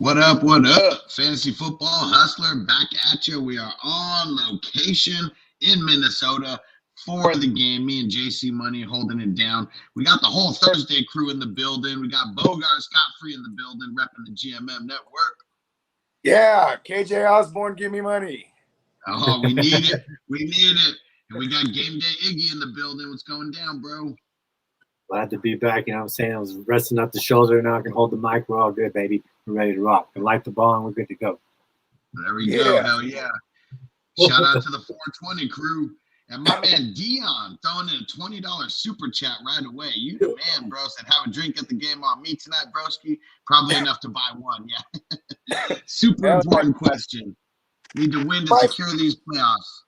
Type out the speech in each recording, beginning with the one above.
What up? What up? Fantasy football hustler back at you. We are on location in Minnesota for the game. Me and JC Money holding it down. We got the whole Thursday crew in the building. We got Bogard Scott free in the building, repping the GMM Network. Yeah, KJ Osborne, give me money. Oh, we need it. We need it. And we got Game Day Iggy in the building. What's going down, bro? Glad to be back. You know what I'm saying? I was resting up the shoulder. Now I can hold the mic. We're all good, baby. We're ready to rock. We light the ball, and we're good to go. There we go. Hell yeah. Shout out to the 420 crew. And my man Dion throwing in a $20 super chat right away. You the man, bro. Said have a drink at the game on me tonight, broski. Probably enough to buy one. Yeah. Super important question. Need to win to secure these playoffs.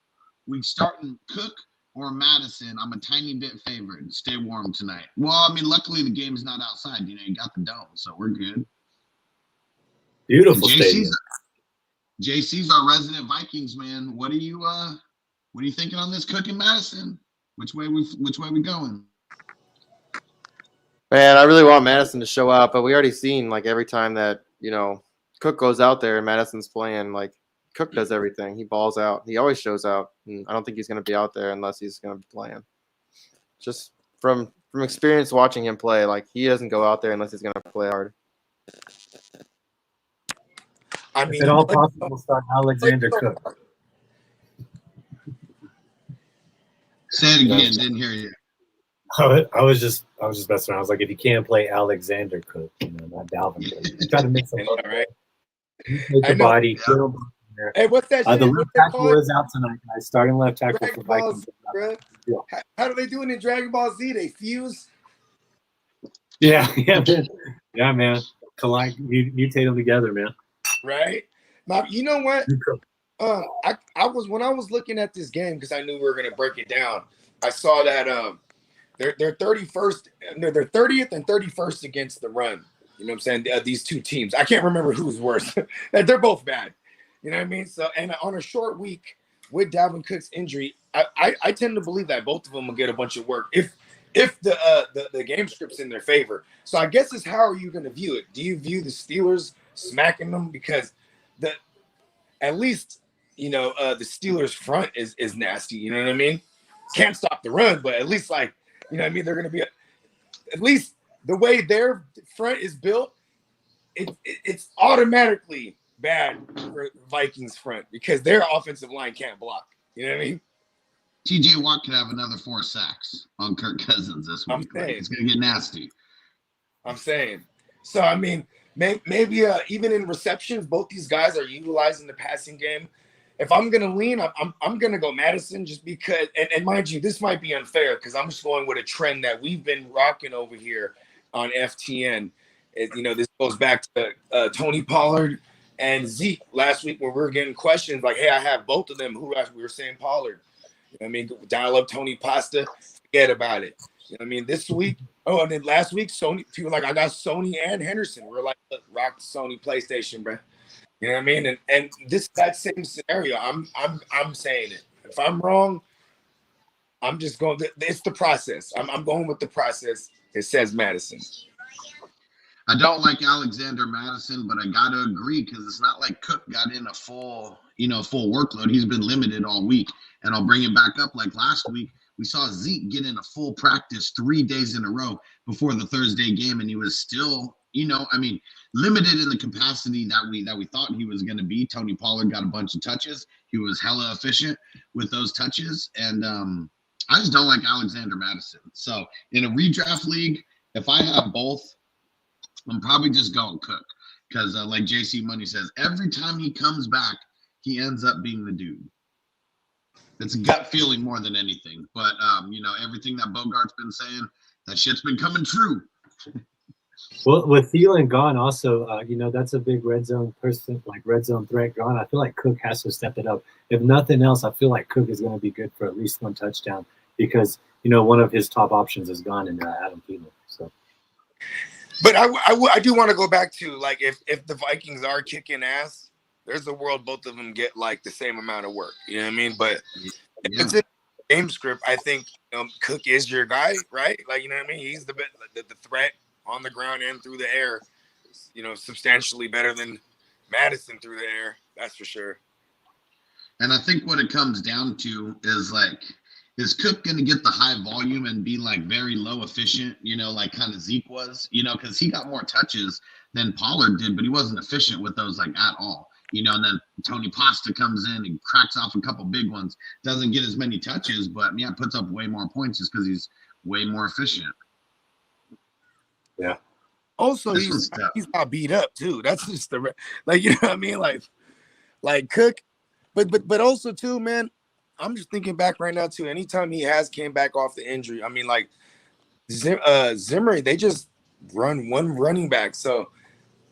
We starting Cook or Madison? I'm a tiny bit favored. Stay warm tonight. Well, I mean, luckily the game is not outside. You know, you got the dome, so we're good. Beautiful stadium. JC's our resident Vikings man. What are you thinking on this Cook and Madison? Which way we going? Man, I really want Madison to show up, but we already seen like every time that, you know, Cook goes out there and Madison's playing, like Cook does everything. He balls out. He always shows out. And I don't think he's going to be out there unless he's going to be playing. Just from experience watching him play, like he doesn't go out there unless he's going to play hard. I mean, if at all possible, start Alexander Cook. Say it again. Didn't hear you. I was just messing around. I was like, if you can't play Alexander Cook, you know, not Dalvin Cook. Try to mix them up, right? Take the body. Yeah. Hey, what's that? The left tackle is out tonight, guys. Starting left tackle for Vikings. How do they do it in Dragon Ball Z? They fuse. Yeah, man. Collide, mutate them together, man. Right now, you know what? I was looking at this game because I knew we were gonna break it down. I saw that they're 31st, no, they're 30th and 31st against the run. You know what I'm saying? These two teams. I can't remember who's worse. They're both bad. You know what I mean? So, and on a short week with Dalvin Cook's injury, I tend to believe that both of them will get a bunch of work if the game script's in their favor. So I guess it's how are you going to view it? Do you view the Steelers smacking them because at least you know the Steelers front is nasty. You know what I mean? Can't stop the run, but at least like you know what I mean. They're going to be at least the way their front is built. It's automatically bad for Vikings front because their offensive line can't block. You know what I mean? TJ Watt could have another 4 sacks on Kirk Cousins this week. It's going to get nasty. I'm saying. So, I mean, maybe even in receptions, both these guys are utilizing the passing game. If I'm going to lean, I'm going to go Madison just because, and mind you, this might be unfair because I'm just going with a trend that we've been rocking over here on FTN. You know, this goes back to Tony Pollard and Zeke last week when we were getting questions like, hey, I have both of them. We were saying Pollard. You know what I mean? Dial up Tony Pasta, forget about it. You know what I mean? This week, and then last week, Sony, people were like, I got Sony and Henderson. We're like, look, rock the Sony PlayStation, bro. You know what I mean? And that same scenario, I'm saying it. If I'm wrong, I'm just going, it's the process. I'm going with the process. It says Madison. I don't like Alexander Madison, but I got to agree because it's not like Cook got in a full workload. He's been limited all week. And I'll bring it back up like last week. We saw Zeke get in a full practice 3 days in a row before the Thursday game, and he was still, limited in the capacity that we thought he was going to be. Tony Pollard got a bunch of touches. He was hella efficient with those touches. And I just don't like Alexander Madison. So in a redraft league, if I have both, I'm probably just going Cook because, like JC Money says, every time he comes back, he ends up being the dude. It's a gut feeling more than anything. But, everything that Bogart's been saying, that shit's been coming true. Well, with Thielen gone also, that's a big red zone person, like red zone threat gone. I feel like Cook has to step it up. If nothing else, I feel like Cook is going to be good for at least one touchdown because, one of his top options is gone in Adam Thielen. So. But I do want to go back to, like, if the Vikings are kicking ass, there's a world both of them get, like, the same amount of work. You know what I mean? But if it's in the game script, I think Cook is your guy, right? Like, you know what I mean? He's the threat on the ground and through the air. substantially better than Madison through the air. That's for sure. And I think what it comes down to is like, is Cook going to get the high volume and be like very low efficient, like kind of Zeke was, because he got more touches than Pollard did, but he wasn't efficient with those like at all, and then Tony Pasta comes in and cracks off a couple big ones, doesn't get as many touches, but puts up way more points just because he's way more efficient. Yeah. Also, he's not beat up too. That's just the what I mean? Like Cook, but also too, man. I'm just thinking back right now too. Anytime he has came back off the injury, I mean, like Zimmer, they just run one running back. So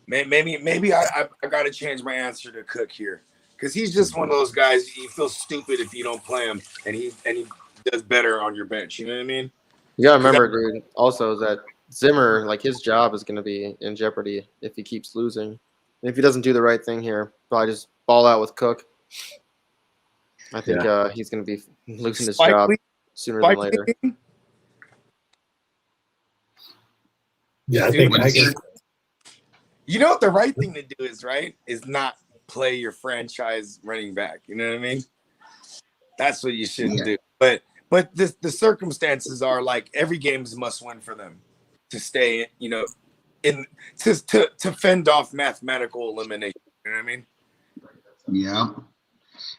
maybe I got to change my answer to Cook here, because he's just one of those guys. You feel stupid if you don't play him, and he does better on your bench. You know what I mean? You gotta remember, dude. Also, that Zimmer, like his job is going to be in jeopardy if he keeps losing. And if he doesn't do the right thing here, probably just ball out with Cook. I think he's going to be losing his job sooner than later. Yeah, I think you know what the right thing to do is not play your franchise running back. You know what I mean? That's what you shouldn't do. But the circumstances are like every game is must win for them to stay, to fend off mathematical elimination. You know what I mean? Yeah.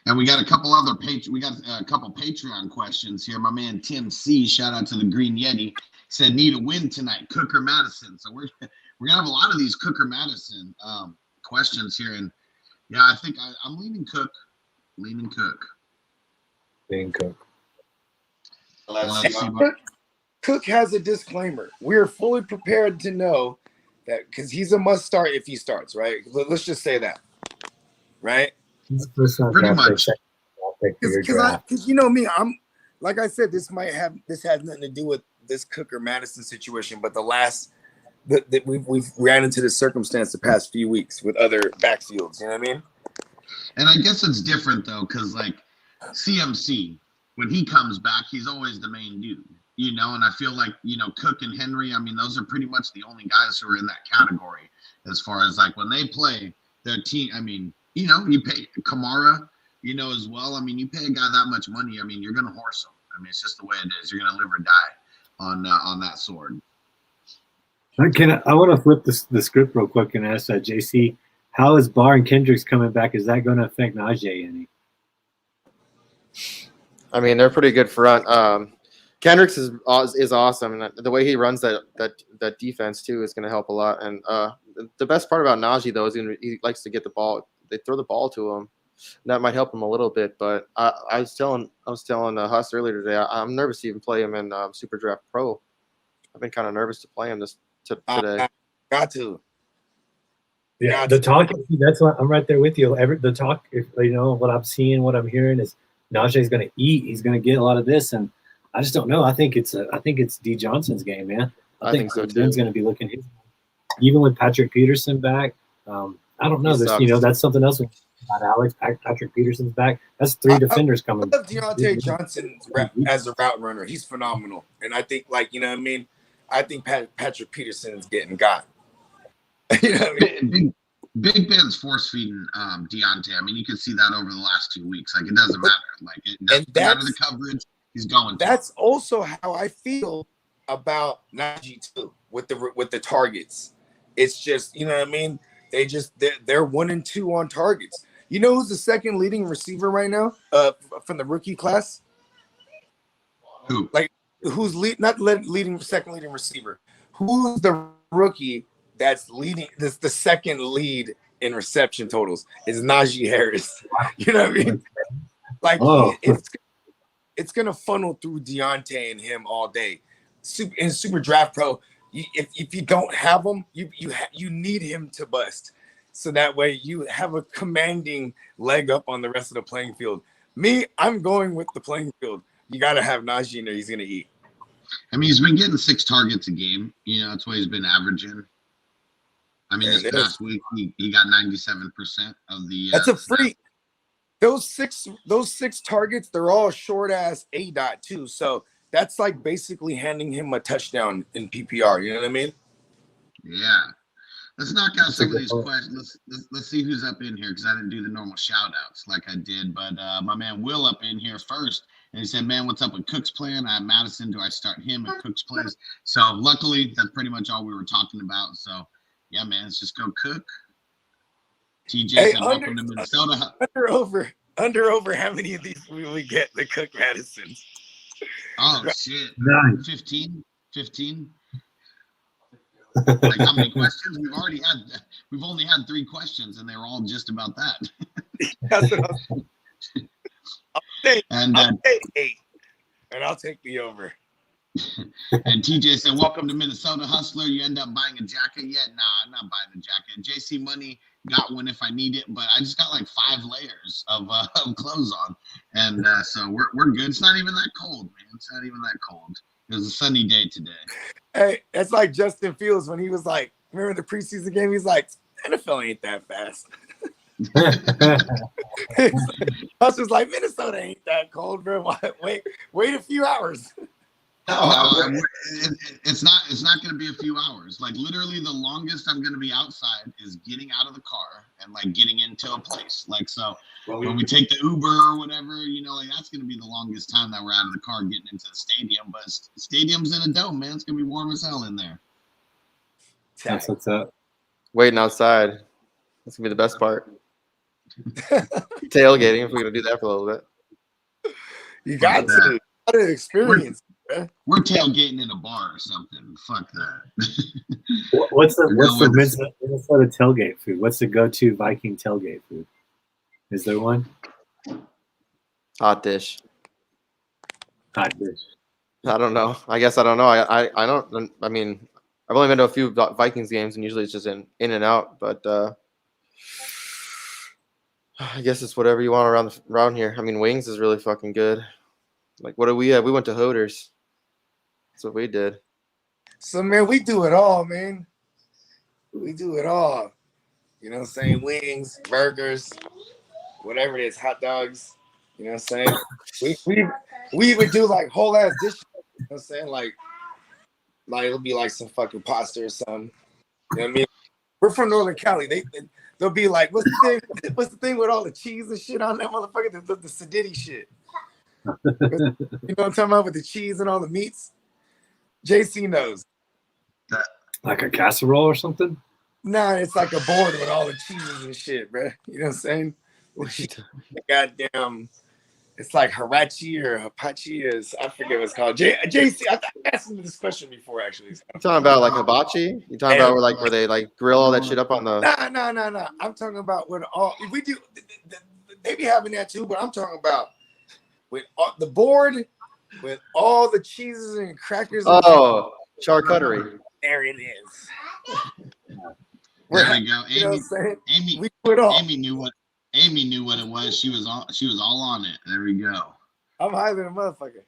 And we got a couple other Patreon questions here. My man Tim C, shout out to the Green Yeti, said need a win tonight, Cook or Madison. So we're gonna have a lot of these Cook or Madison questions here, and I think I'm leaning Cook. Leaning Cook. Cook has a disclaimer. We're fully prepared to know that because he's a must start if he starts, right? Let's just say that, right? Pretty much. Because you know me, I'm like I said, this has nothing to do with this Cook or Madison situation, but we've ran into this circumstance the past few weeks with other backfields. You know what I mean? And I guess it's different though, because like CMC, when he comes back, he's always the main dude. And I feel like, Cook and Henry, I mean, those are pretty much the only guys who are in that category as far as like when they play their team. I mean, you pay Kamara, as well. I mean, you pay a guy that much money. I mean, you're going to horse him. I mean, it's just the way it is. You're going to live or die on that sword. I want to flip the script real quick and ask JC, how is Barr and Kendricks coming back? Is that going to affect Najee any? I mean, they're pretty good front. Kendricks is awesome, and the way he runs that defense too is going to help a lot. And the best part about Najee though is he likes to get the ball. They throw the ball to him. And that might help him a little bit. But I was telling Huss earlier today, I'm nervous to even play him in Super Draft Pro. I've been kind of nervous to play him today. Got to. Yeah, the talk. That's what I'm right there with you. The talk, what I'm seeing, what I'm hearing is Najee's going to eat. He's going to get a lot of this, and I just don't know. I think it's D Johnson's game, man. I think so too. Ben's going to be looking even with Patrick Peterson back. I don't know. That's something else. About Alex, Patrick Peterson's back. That's three defenders coming. I love Deontay Johnson as a route runner. He's phenomenal, and I think, I think Patrick Peterson is getting got. You know what I mean? Big Ben's force feeding Deontay. I mean, you can see that over the last 2 weeks. Like, it doesn't matter. Like, it doesn't matter the coverage. He's going. That's also how I feel about Najee too with the targets. It's just, you know what I mean. They're 1 and 2 on targets. You know who's the second leading receiver right now from the rookie class? Who? Like, who's second leading receiver? Who's the rookie that's leading? The second lead in reception totals is Najee Harris. You know what I mean? Like, it's gonna funnel through Deontay and him all day. In Super Draft Pro, if you don't have him, you need him to bust. So that way you have a commanding leg up on the rest of the playing field. Me, I'm going with the playing field. You got to have Najee in there. He's going to eat. I mean, he's been getting 6 targets a game. That's what he's been averaging. I mean, this past week he got 97% of the. That's a freak. Those six targets, they're all short ass A-dot too. So that's like basically handing him a touchdown in PPR. You know what I mean? Yeah. Let's knock out some of these questions. Let's see who's up in here because I didn't do the normal shout outs like I did. But my man Will up in here first. And he said, man, what's up with Cook's plan? I have Madison. Do I start him if Cook's plays? So luckily, that's pretty much all we were talking about. So, yeah, man, let's just go Cook. TJ said, welcome to Minnesota. Under over how many of these will we get the Cook Madisons? Oh, shit. 9. 15? Like how many questions? We've only had 3 questions and they were all just about that. That's what I'll take 8. And I'll take the over. And TJ said, welcome to Minnesota Hustler. You end up buying a jacket yet? Nah, I'm not buying a jacket. JC Money got one if I need it, but I just got like 5 layers of clothes on. And so we're good. It's not even that cold, man. It's not even that cold. It was a sunny day today. Hey, it's like Justin Fields when he was like, remember the preseason game? He's like, NFL ain't that fast. I was just like, Minnesota ain't that cold, bro. Wait a few hours. No, it's not going to be a few hours. Like literally, the longest I'm going to be outside is getting out of the car and like getting into a place. Like so, when we take the Uber or whatever, you know, like that's going to be the longest time that we're out of the car getting into the stadium. But stadium's in a dome, man. It's going to be warm as hell in there. That's what's up. Waiting outside. That's gonna be the best part. Tailgating, if we're gonna do that for a little bit. You got to experience. We're tailgating in a bar or something. Fuck that. What's the Minnesota tailgate food? What's the go-to Viking tailgate food? Is there one? Hot dish. Hot dish. I don't know. I guess I don't know. I don't. I mean, I've only been to a few Vikings games, and usually it's just in and out. But I guess it's whatever you want around here. I mean, wings is really fucking good. Like, what do we have? We went to Hooters. That's what we did. So, man, we do it all, man. We do it all. You know what I'm saying? Wings, burgers, whatever it is, hot dogs. You know what I'm saying? We even do, like, whole-ass dishes. You know what I'm saying? Like it'll be, like, some fucking pasta or something. You know what I mean? We're from Northern Cali. They'll be like, what's the thing with all the cheese and shit on that motherfucker? The Sediti shit. You know what I'm talking about with the cheese and all the meats? JC knows. Like a casserole or something? Nah, it's like a board with all the cheeses and shit, bro. You know what I'm saying? Goddamn, it's like Hirachi or Hapachi. I forget what it's called. JC, I asked him this question before, actually. You talking about like hibachi? You talking about where they like grill all that shit up on the? Nah. I'm talking about with all we do. They be having that too, but I'm talking about with the board with all the cheeses and crackers. Oh, charcuterie. There it is. There we go. You know what I'm saying? Amy, we do it all. Amy knew what it was. She was all on it. There we go. I'm higher than a motherfucker.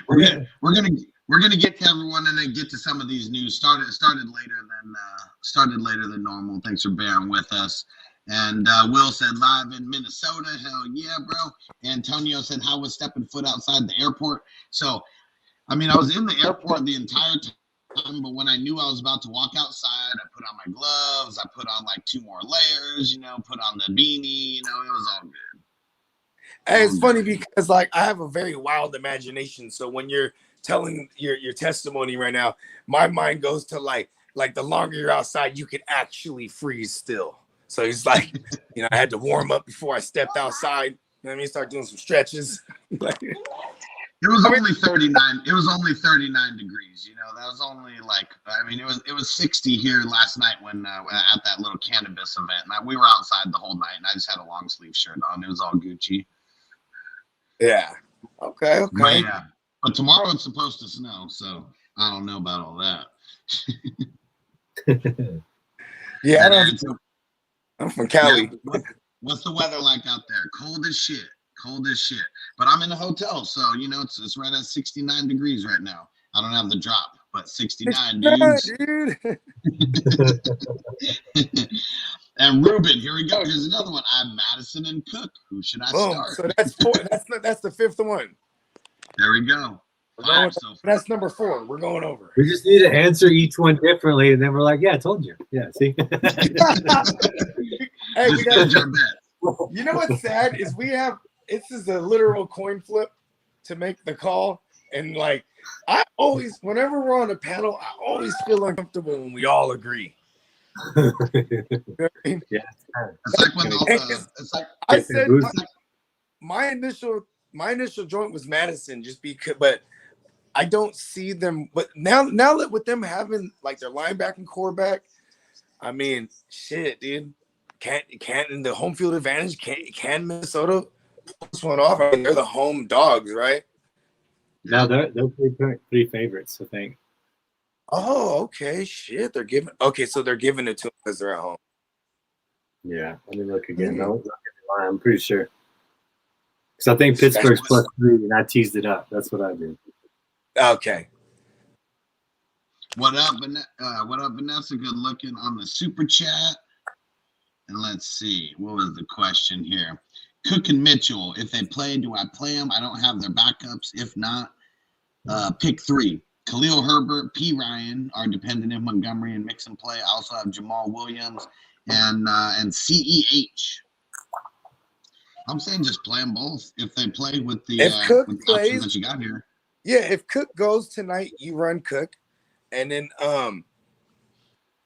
we're gonna get to everyone and then get to some of these news. Started later than normal. Thanks for bearing with us. And Will said live in Minnesota. Hell yeah, bro. Antonio said how was stepping foot outside the airport. So, I mean, I was in the airport the entire time, but when I knew I was about to walk outside, I put on my gloves. I put on like 2 more layers. You know, put on the beanie. You know, it was all good. Hey, it's funny because like I have a very wild imagination. So when you're telling your testimony right now, my mind goes to like the longer you're outside, you can actually freeze still. So he's like, you know, I had to warm up before I stepped outside. You know what I mean? Start doing some stretches. It was only 39. It was only 39 degrees. You know, that was only like, I mean, it was 60 here last night when at that little cannabis event. And we were outside the whole night, and I just had a long sleeve shirt on. It was all Gucci. Yeah. Okay. But, yeah. But tomorrow it's supposed to snow, so I don't know about all that. Yeah, I don't. I'm from Cali. Yeah, what's the weather like out there? Cold as shit. But I'm in a hotel, so you know it's right at 69 degrees right now. I don't have the drop, but 69 dude. And Ruben, here we go. Here's another one. I'm Madison and Cook. Who should I start? So that's 4. That's the 5th one. There we go. 5 so far. That's number 4. We're going over. We just need to answer each one differently, and then we're like, yeah, I told you. Yeah, see? Hey, Just hedge our bet. You know what's sad is this is a literal coin flip to make the call. And like, I always, whenever we're on a panel, I always feel uncomfortable when we all agree. You know what I mean? Yeah. It's like when it's like I said my initial joint was Madison just because, but I don't see them. But now that with them having like their linebacking core back, I mean, shit, dude. Can't in the home field advantage? Can Minnesota pull this one off? I mean, they're the home dogs, right? No, they're three favorites, I think. Oh, okay. Shit, so they're giving it to them because they're at home. Yeah, let me look again. No, I'm pretty sure. Because I think Pittsburgh's +3, and I teased it up. That's what I did. Okay. What up, Vanessa? Good looking on the super chat. And let's see, what was the question here? Cook and Mitchell, if they play, do I play them? I don't have their backups. If not, pick 3. Khalil Herbert, P. Ryan are dependent if Montgomery and Mixon play. I also have Jamal Williams and CEH. I'm saying just play them both if they play with the options that you got here. Yeah, if Cook goes tonight, you run Cook, and then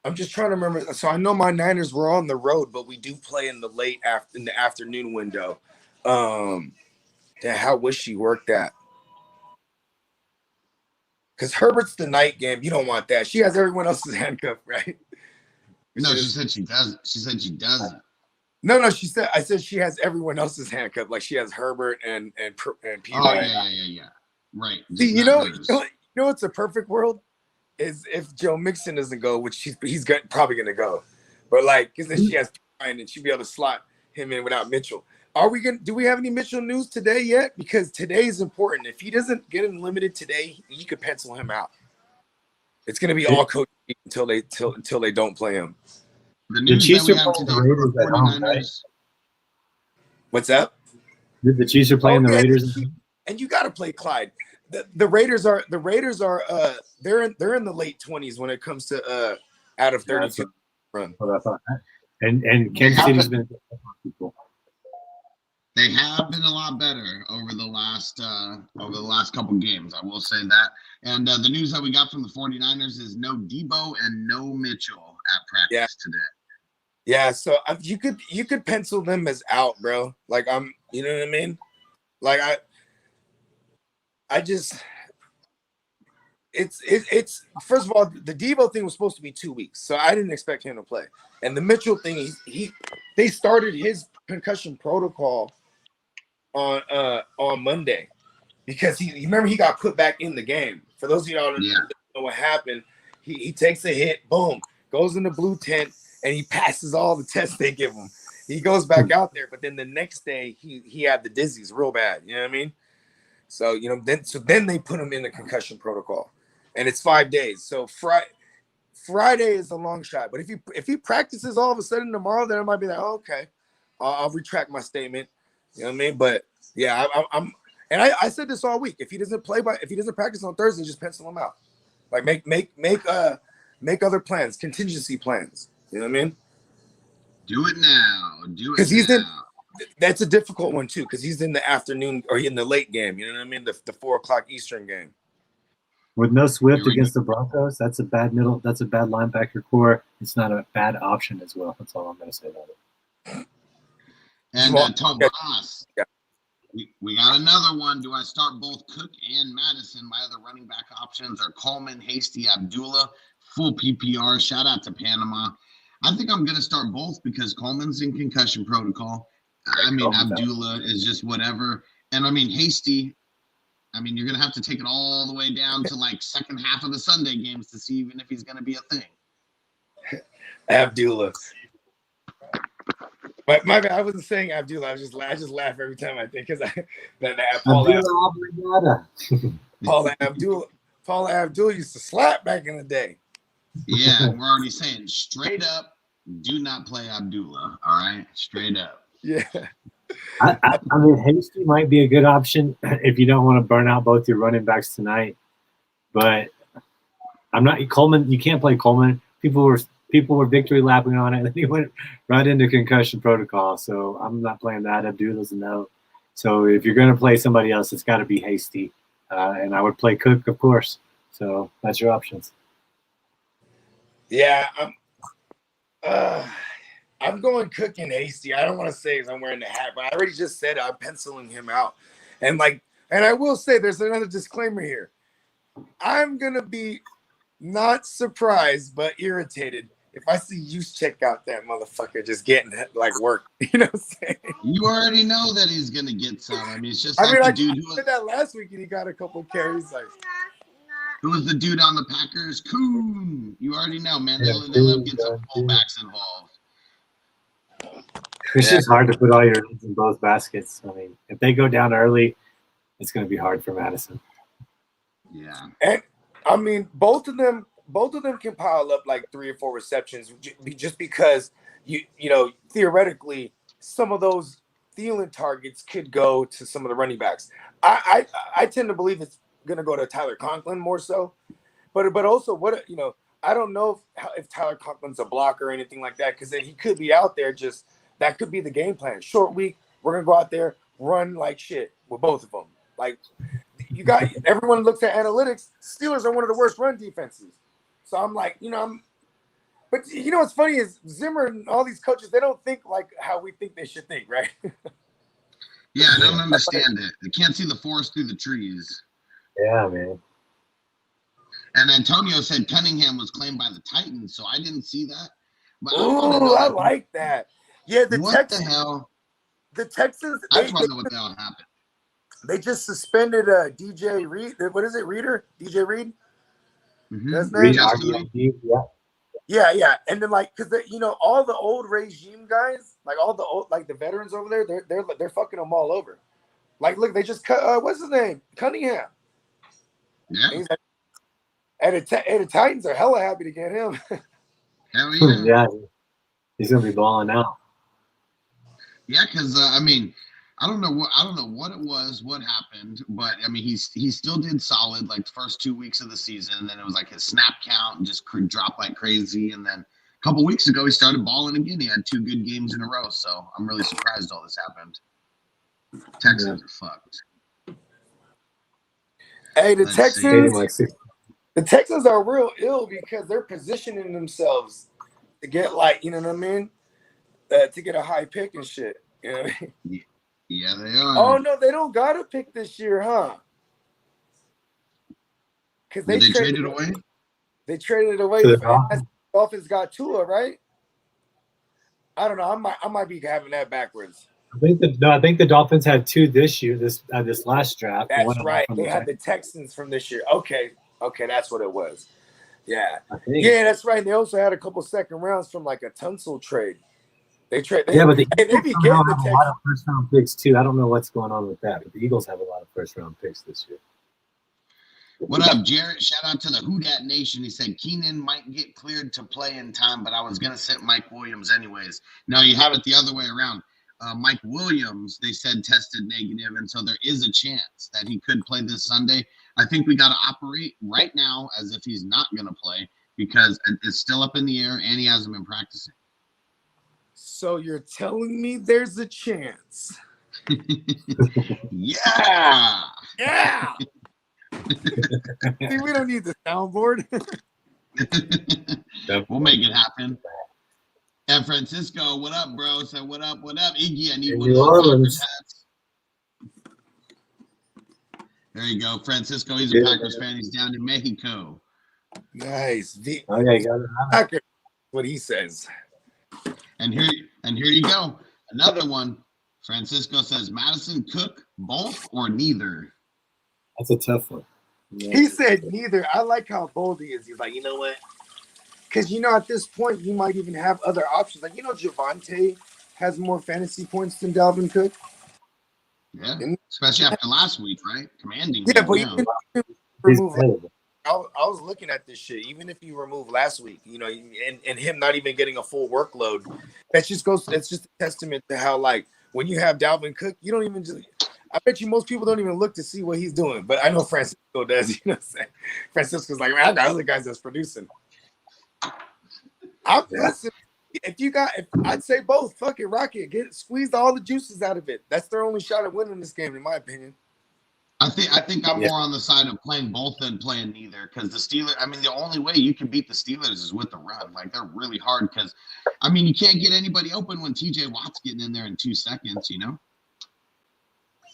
I'm just trying to remember. So I know my Niners were on the road, but we do play in the afternoon window. How wishy worked that? Because Herbert's the night game. You don't want that. She has everyone else's handcuff, right? No, she said she doesn't. She said she doesn't. No. I said she has everyone else's handcuff. Like she has Herbert and P. Oh yeah. Right. See, you know what's a perfect world is if Joe Mixon doesn't go, which he's probably gonna go, but like because then she has Ryan and she'll be able to slot him in without Mitchell. Do we have any Mitchell news today yet? Because today is important. If he doesn't get him limited today, you could pencil him out. It's gonna be all coach until they don't play him. The Chiefs are playing the Raiders at home, right? What's up? The Chiefs are playing the Raiders, and you got to play Clyde. The Raiders are they're in the late 20s when it comes to out of 32 run. And Kansas City's been people. They have been a lot better over the last couple games. I will say that. And the news that we got from the 49ers is no Debo and no Mitchell at practice today. Yeah, so you could pencil them as out, bro. Like you know what I mean? Like it's first of all, the Debo thing was supposed to be 2 weeks, so I didn't expect him to play. And the Mitchell thing, they started his concussion protocol on Monday because he got put back in the game. For those of y'all who don't know what happened, he takes a hit, boom, goes in the blue tent, and he passes all the tests they give him. He goes back out there, but then the next day he had the dizzies real bad. You know what I mean? So then they put him in the concussion protocol, and it's 5 days. So Friday is a long shot. But if he practices all of a sudden tomorrow, then I might be like, oh, okay, I'll retract my statement. You know what I mean? But yeah, I said this all week. If he doesn't practice on Thursday, just pencil him out. Like make other plans, contingency plans. You know what I mean? Do it now. Because that's a difficult one too, because he's in the afternoon or in the late game. You know what I mean? The 4:00 Eastern game. With no Swift against the Broncos, that's a bad linebacker core. It's not a bad option as well. That's all I'm going to say about it. And Tomas, we got another one. Do I start both Cook and Madison? My other running back options are Coleman, Hasty, Abdullah, full PPR. Shout out to Panama. I think I'm going to start both because Coleman's in concussion protocol. I mean, Abdullah is just whatever. And I mean, Hasty, you're going to have to take it all the way down to like second half of the Sunday games to see even if he's going to be a thing. Abdullah. My bad. I wasn't saying Abdullah. I just laugh every time I think because Paul Abdullah used to slap back in the day. Yeah, we're already saying straight up, do not play Abdullah. All right, straight up. Yeah. I mean, Hasty might be a good option if you don't want to burn out both your running backs tonight. But I'm not Coleman. You can't play Coleman. People were victory lapping on it, and he went right into concussion protocol. So I'm not playing that. Abdullah's a no. So if you're going to play somebody else, it's got to be Hasty, and I would play Cook, of course. So that's your options. Yeah, I'm going Cook and Hasty. I don't want to say because I'm wearing the hat, but I already just said I'm penciling him out. And I will say there's another disclaimer here. I'm gonna be not surprised but irritated if I see you check out that motherfucker just getting like work. You know what I'm saying? You already know that he's gonna get some. I mean, it's just I like mean, the I dude who did that last week and he got a couple carries. Like, who was the dude on the Packers? Coon. You already know, man. They Yeah, love get some fullbacks involved. It's just hard to put all your eggs in both baskets. I mean, if they go down early, it's going to be hard for Madison. Yeah. and I mean, both of them can pile up like 3 or 4 receptions just because you know theoretically some of those Thielen targets could go to some of the running backs. I tend to believe it's going to go to Tyler Conklin more so, but also what I don't know if Tyler Conklin's a blocker or anything like that because then he could be out there just. That could be the game plan. Short week, we're gonna go out there, run like shit with both of them. Like you got everyone looks at analytics. Steelers are one of the worst run defenses. So I'm like, but what's funny is Zimmer and all these coaches, they don't think like how we think they should think, right? Yeah, I don't understand it. They can't see the forest through the trees. Yeah, man. And Antonio said Cunningham was claimed by the Titans, so I didn't see that. But I like that. Yeah, the Texans. The hell? The Texans. I just want to know what the hell happened. They just suspended DJ Reed. What is it, Reader? DJ Reed. Mm-hmm. Yeah. And then because all the old regime guys, like all the old the veterans over there, they're fucking them all over. Like, look, they just cut. What's his name? Cunningham. Yeah. And the Titans are hella happy to get him. Hell yeah. Yeah. He's gonna be balling out. Yeah, because I mean, I don't know what it was, what happened, but I mean, he still did solid like the first 2 weeks of the season, and then it was like his snap count just dropped like crazy, and then a couple weeks ago he started balling again. He had 2 good games in a row, so I'm really surprised all this happened. Texans are fucked. Hey, the Texans are real ill because they're positioning themselves to get you know what I mean? To get a high pick and shit. You know what I mean? Yeah, they are. Oh no, they don't got a pick this year, huh? Because they traded it away. They traded it away. The Dolphins got Tua, right? I don't know. I might be having that backwards. I think the Dolphins had 2 this year. This last draft. That's right. They had the Texans from this year. Okay, that's what it was. Yeah, that's right. They also had a couple second rounds from like a Tunsil trade. But they be getting the a lot of first round picks too. I don't know what's going on with that, but the Eagles have a lot of first round picks this year. What up, Jarrett? Shout out to the Who Dat Nation. He said Keenan might get cleared to play in time, but I was gonna sit Mike Williams anyways. No, you have it the other way around. Mike Williams, they said tested negative, and so there is a chance that he could play this Sunday. I think we got to operate right now as if he's not going to play because it's still up in the air and he hasn't been practicing. So you're telling me there's a chance? Yeah. See, we don't need the soundboard. We'll make it happen. And Francisco, what up, bro? So what up? Iggy, I need one of those hats. There you go. Francisco, he's a Packers fan. He's down in Mexico. Nice. You got it. What he says. And here you go. Another one. Francisco says Madison, Cook, both or neither. That's a tough one. Yeah. He said neither. I like how bold he is. He's like, you know what? Because, at this point, you might even have other options. Like, Javonte has more fantasy points than Dalvin Cook. Yeah, especially after last week, right? Commanding. Yeah, but even remove. I was looking at this shit. Even if you remove last week, and him not even getting a full workload, that just goes. It's just a testament to how when you have Dalvin Cook, you don't even I bet you most people don't even look to see what he's doing. But I know Francisco does. You know what I'm saying? Francisco's like, man, I got other guys that's producing. Listen, if I'd say both, fuck it, rock it, squeeze all the juices out of it. That's their only shot at winning this game, in my opinion. I think I'm more on the side of playing both than playing neither, because the Steelers, I mean, the only way you can beat the Steelers is with the run. Like, they're really hard because, I mean, you can't get anybody open when TJ Watt's getting in there in 2 seconds, you know?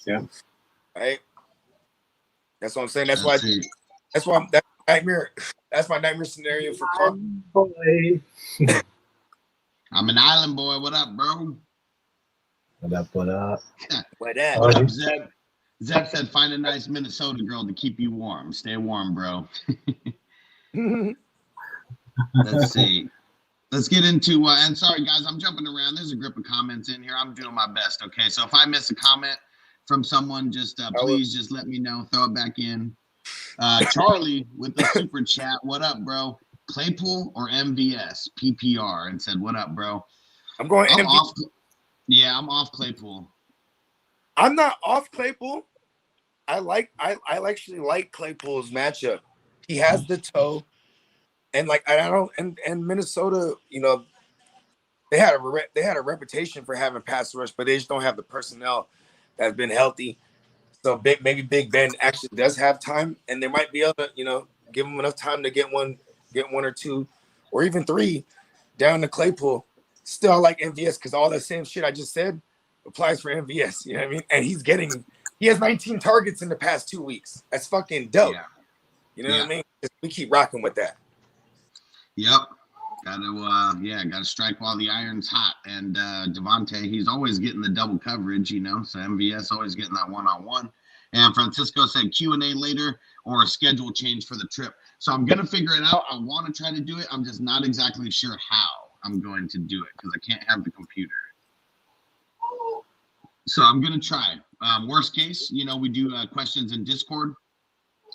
Yeah. Right. That's what I'm saying. That's why that's nightmare. That's my nightmare scenario for Carl. Boy. I'm an island boy. What up, bro? What up? What up? What up? What up, Zeb? Zeb said, find a nice Minnesota girl to keep you warm. Stay warm, bro. Let's see. Let's get into, and sorry, guys, I'm jumping around. There's a grip of comments in here. I'm doing my best, okay? So if I miss a comment from someone, just please just let me know. Throw it back in. Charlie with the super chat. What up, bro? Claypool or MVS? PPR. And said, what up, bro? I'm off. Yeah, I'm off Claypool. I'm not off Claypool. I actually like Claypool's matchup. He has the toe, and and Minnesota, you know, they had a reputation for having pass rush, but they just don't have the personnel that's been healthy. So maybe Big Ben actually does have time, and they might be able to, you know, give him enough time to get one or two, or even three down to Claypool. Still, I like MVS because all that same shit I just said applies for MVS. You know what I mean? And he has 19 targets in the past 2 weeks. That's fucking dope. Yeah. You know what I mean? We keep rocking with that. Yep. Gotta strike while the iron's hot. And Devontae, he's always getting the double coverage, you know. So MVS always getting that one-on-one. And Francisco said Q&A later or a schedule change for the trip. So I'm gonna figure it out. I want to try to do it. I'm just not exactly sure how I'm going to do it because I can't have the computer. So I'm gonna try. Worst case, you know, we do questions in Discord,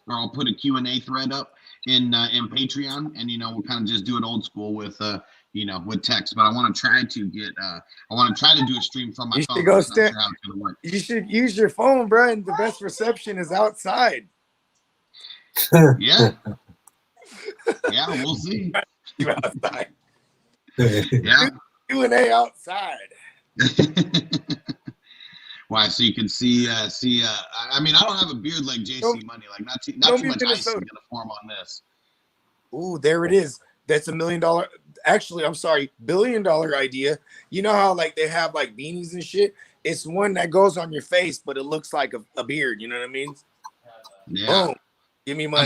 or I'll put a Q&A thread up in Patreon, and you know, we'll kind of just do it old school with you know, with text. But I want to try to get I want to try to do a stream from my phone. Should go You should use your phone, bro, and the best reception is outside. Yeah. Yeah, we'll see. Outside. Yeah. Q&A outside. Why? So you can see. I mean, I don't have a beard like JC Money. Like not too much ice is gonna form on this. Ooh, there it is. That's $1 million. Actually, I'm sorry, $1 billion idea. You know how like they have like beanies and shit. It's one that goes on your face, but it looks like a beard. You know what I mean? Yeah. Boom. Give me money.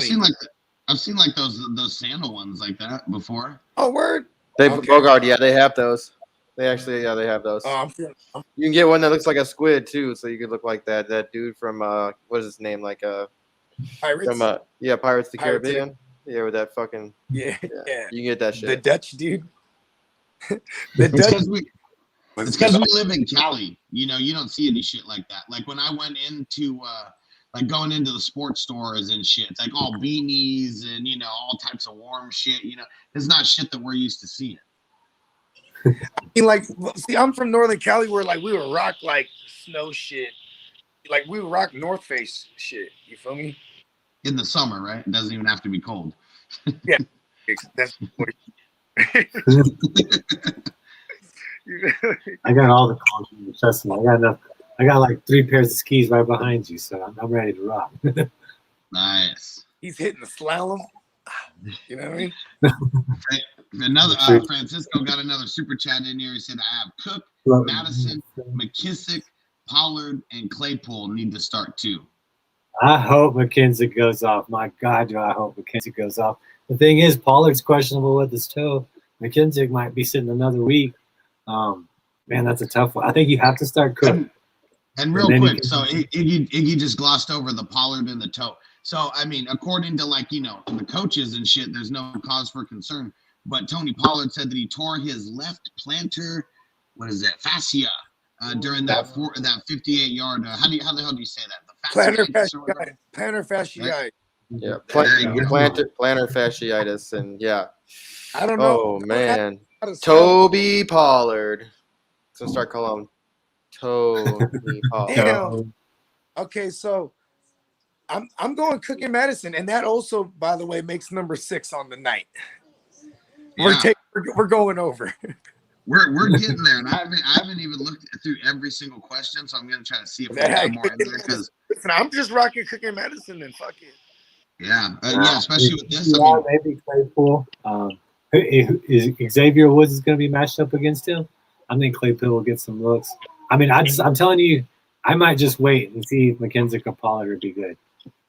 I've seen like those Santa ones like that before. Oh, word. Bogard, yeah, they have those. They have those. Oh, you can get one that looks like a squid too, so you could look like that dude from what is his name? Like Pirates. From Pirates of the Caribbean. Yeah, with that fucking yeah. You can get that shit. The Dutch dude. It's because we live in Cali. You know, you don't see any shit like that. Like when I went into like going into the sports stores and shit, it's like all beanies and you know all types of warm shit. You know, it's not shit that we're used to seeing. I mean, like, see, I'm from Northern Cali where like we would rock like snow shit, like we would rock North Face shit. You feel me? In the summer, right? It doesn't even have to be cold. Yeah, that's. I got all the confidence. Trust me, I got like 3 pairs of skis right behind you, so I'm ready to rock. Nice. He's hitting the slalom. You know what I mean? Another Francisco got another super chat in here. He said, "I have Cook, Madison, McKissick, Pollard, and Claypool need to start too." I hope McKenzie goes off. My God, do I hope McKenzie goes off. The thing is, Pollard's questionable with his toe. McKenzie might be sitting another week. Man, that's a tough one. I think you have to start Cook. And real quick, so Iggy just glossed over the Pollard and the toe. So, I mean, according to like, you know, the coaches and shit, there's no cause for concern. But Tony Pollard said that he tore his left plantar, fascia during that 58-yard. How the hell do you say that? Plantar fasciitis. Yeah, plantar fasciitis, and yeah. I don't know. Oh man, Toby Pollard. So start calling him Tony Pollard. Damn. Okay, so I'm going Cook and Madison, and that also, by the way, makes number 6 on the night. Yeah. We're going over. We're getting there, and I haven't even looked through every single question, so I'm gonna try to see if we got more in there. Because I'm just rocking Cook and Madison, and fuck it. Yeah, especially with this. Maybe Claypool. Is Xavier Woods is going to be matched up against him. I think Claypool will get some looks. I mean, I'm telling you, I might just wait and see if McKenzie or Pollard would be good.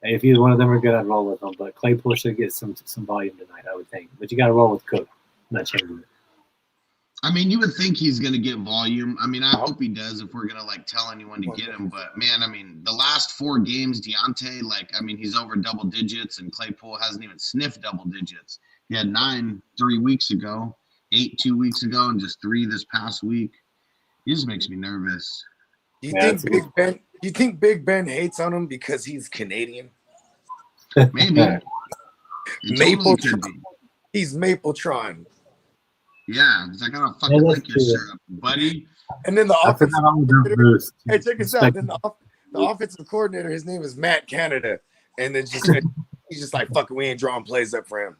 If either one of them are good, I'd roll with them. But Claypool should get some volume tonight, I would think. But you got to roll with Cook. I'm not changing it. I mean, you would think he's going to get volume. I mean, I hope he does if we're going to, tell anyone to get him. But, man, I mean, the last 4 games, Deontay, he's over double digits, and Claypool hasn't even sniffed double digits. He had 9 3 weeks ago, 8 2 weeks ago, and just 3 this past week. He just makes me nervous. Do you think Big Ben hates on him because he's Canadian? Maybe. Mapletron. He's Mapletron. Yeah, because I gotta fucking like your syrup, buddy. And then the offensive coordinator, hey, check this out. Then the offensive coordinator, his name is Matt Canada, and then he's just like, "Fucking, we ain't drawing plays up for him."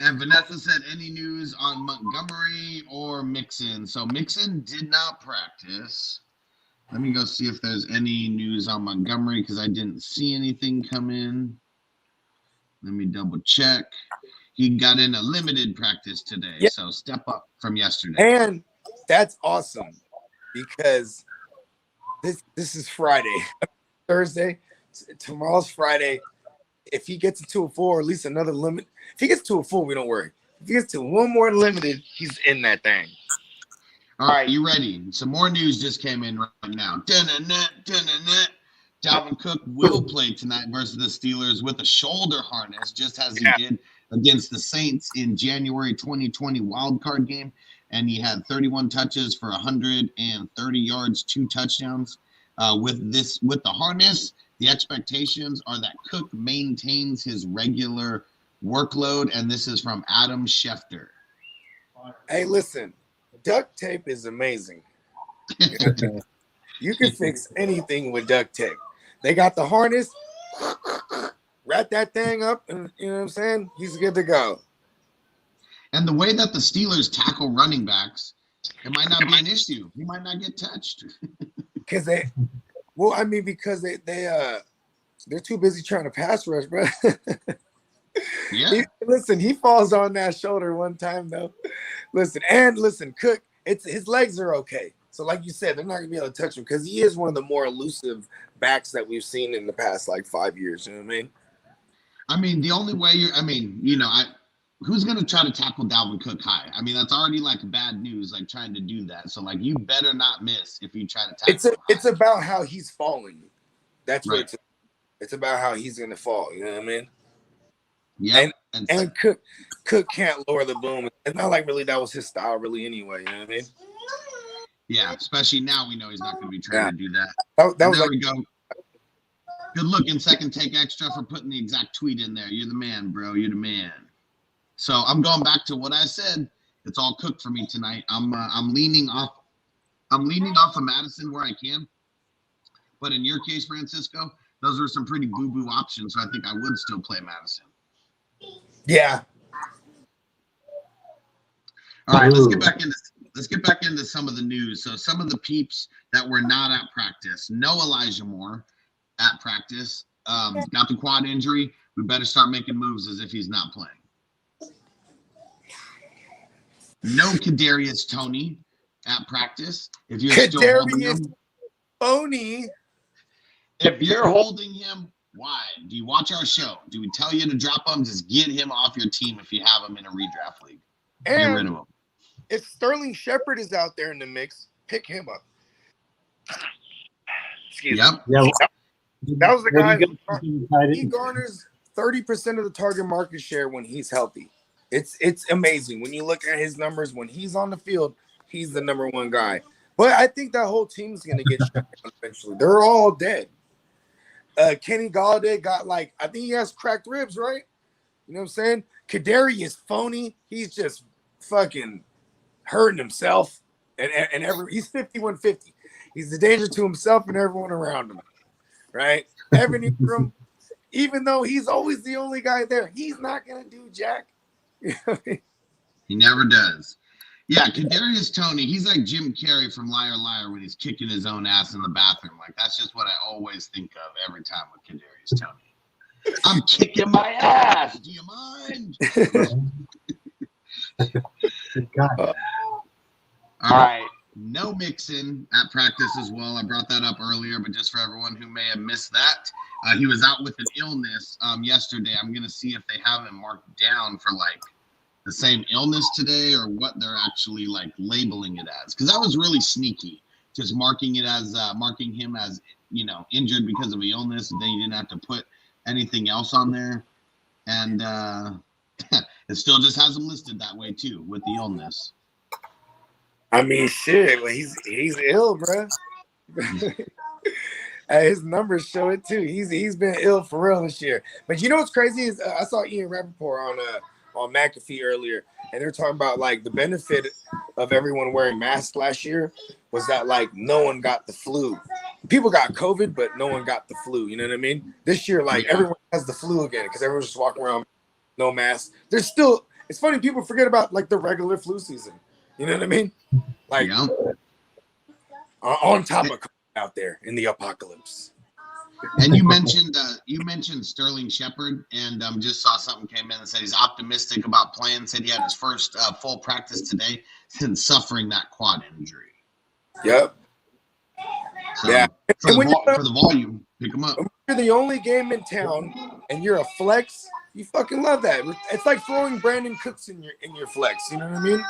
And Vanessa said, any news on Montgomery or Mixon? So Mixon did not practice. Let me go see if there's any news on Montgomery because I didn't see anything come in. Let me double check. He got in a limited practice today, so step up from yesterday. And that's awesome because this is Friday. Thursday. Tomorrow's Friday. If he gets into a 4, or at least another limit. If he gets to a 4, we don't worry. If he gets to one more limited, he's in that thing. All right, you ready? Some more news just came in right now. Dalvin Cook will play tonight versus the Steelers with a shoulder harness, just as he did against the Saints in January 2020 wildcard game. And he had 31 touches for 130 yards, 2 touchdowns. With the harness, the expectations are that Cook maintains his regular workload, and this is from Adam Schefter. Hey, listen, duct tape is amazing. You can fix anything with duct tape. They got the harness, wrap that thing up, and you know what I'm saying? He's good to go. And the way that the Steelers tackle running backs, it might not be an issue. He might not get touched. Because they're too busy trying to pass rush, bro. Yeah. He falls on that shoulder one time though. Listen, Cook, his legs are okay. So like you said, they're not gonna be able to touch him because he is one of the more elusive backs that we've seen in the past 5 years. You know what I mean? I mean, the only way who's going to try to tackle Dalvin Cook high? I mean, that's already bad news, trying to do that. So you better not miss if you try to tackle It's about how he's falling. That's right. What it's about how he's going to fall. You know what I mean? Yeah. And Cook can't lower the boom. It's not really that was his style really anyway. You know what I mean? Yeah, especially now we know he's not going to be trying to do that. There we go. Good looking Second Take Extra for putting the exact tweet in there. You're the man, bro. You're the man. So I'm going back to what I said. It's all Cook for me tonight. I'm leaning off of Madison where I can. But in your case, Francisco, those were some pretty boo-boo options. So I think I would still play Madison. Yeah. All right, let's get back into some of the news. So some of the peeps that were not at practice. No Elijah Moore at practice. Got the quad injury. We better start making moves as if he's not playing. No Kadarius Toney at practice. If you're still holding him, Phony. If you're holding him, why? Do you watch our show? Do we tell you to drop him? Just get him off your team if you have him in a redraft league. Get rid of him. If Sterling Shepard is out there in the mix, pick him up. Excuse me. Yeah. That was the guy. He garners 30% of the target market share when he's healthy. It's amazing. When you look at his numbers, when he's on the field, he's the number 1 guy. But I think that whole team's going to get shut down eventually. They're all dead. Kenny Galladay got I think he has cracked ribs, right? You know what I'm saying? Kadarius Phony. He's just fucking hurting himself, and he's 51-50. He's a danger to himself and everyone around him, right? Evan Ingram, even though he's always the only guy there, he's not gonna do jack. He never does. Yeah, Kadarius Toney, he's like Jim Carrey from Liar Liar when he's kicking his own ass in the bathroom. Like, that's just what I always think of every time with Kadarius Toney. I'm kicking my ass. Do you mind? All right. No Mixon at practice as well. I brought that up earlier, but just for everyone who may have missed that, he was out with an illness yesterday. I'm going to see if they have him marked down for like the same illness today or what they're actually like labeling it as, because that was really sneaky, just marking him as, you know, injured because of an illness, and then you didn't have to put anything else on there, and it still just has him listed that way too with the illness. I mean, shit, well, he's ill, bro. His numbers show it too. He's been ill for real this year. But you know what's crazy is I saw Ian Rappaport on McAfee earlier, and they're talking about like the benefit of everyone wearing masks last year was that like no one got the flu. People got COVID, but no one got the flu. You know what I mean? This year, like everyone has the flu again because everyone's just walking around no mask. There's still, it's funny, people forget about like the regular flu season. You know what I mean? Like on top of out there in the apocalypse. And you mentioned Sterling Shepard, and just saw something came in and said he's optimistic about playing. Said he had his first full practice today since suffering that quad injury. Yep. So, yeah. For the volume, pick him up. When you're the only game in town, and you're a flex. You fucking love that. It's like throwing Brandon Cooks in your flex. You know what I mean?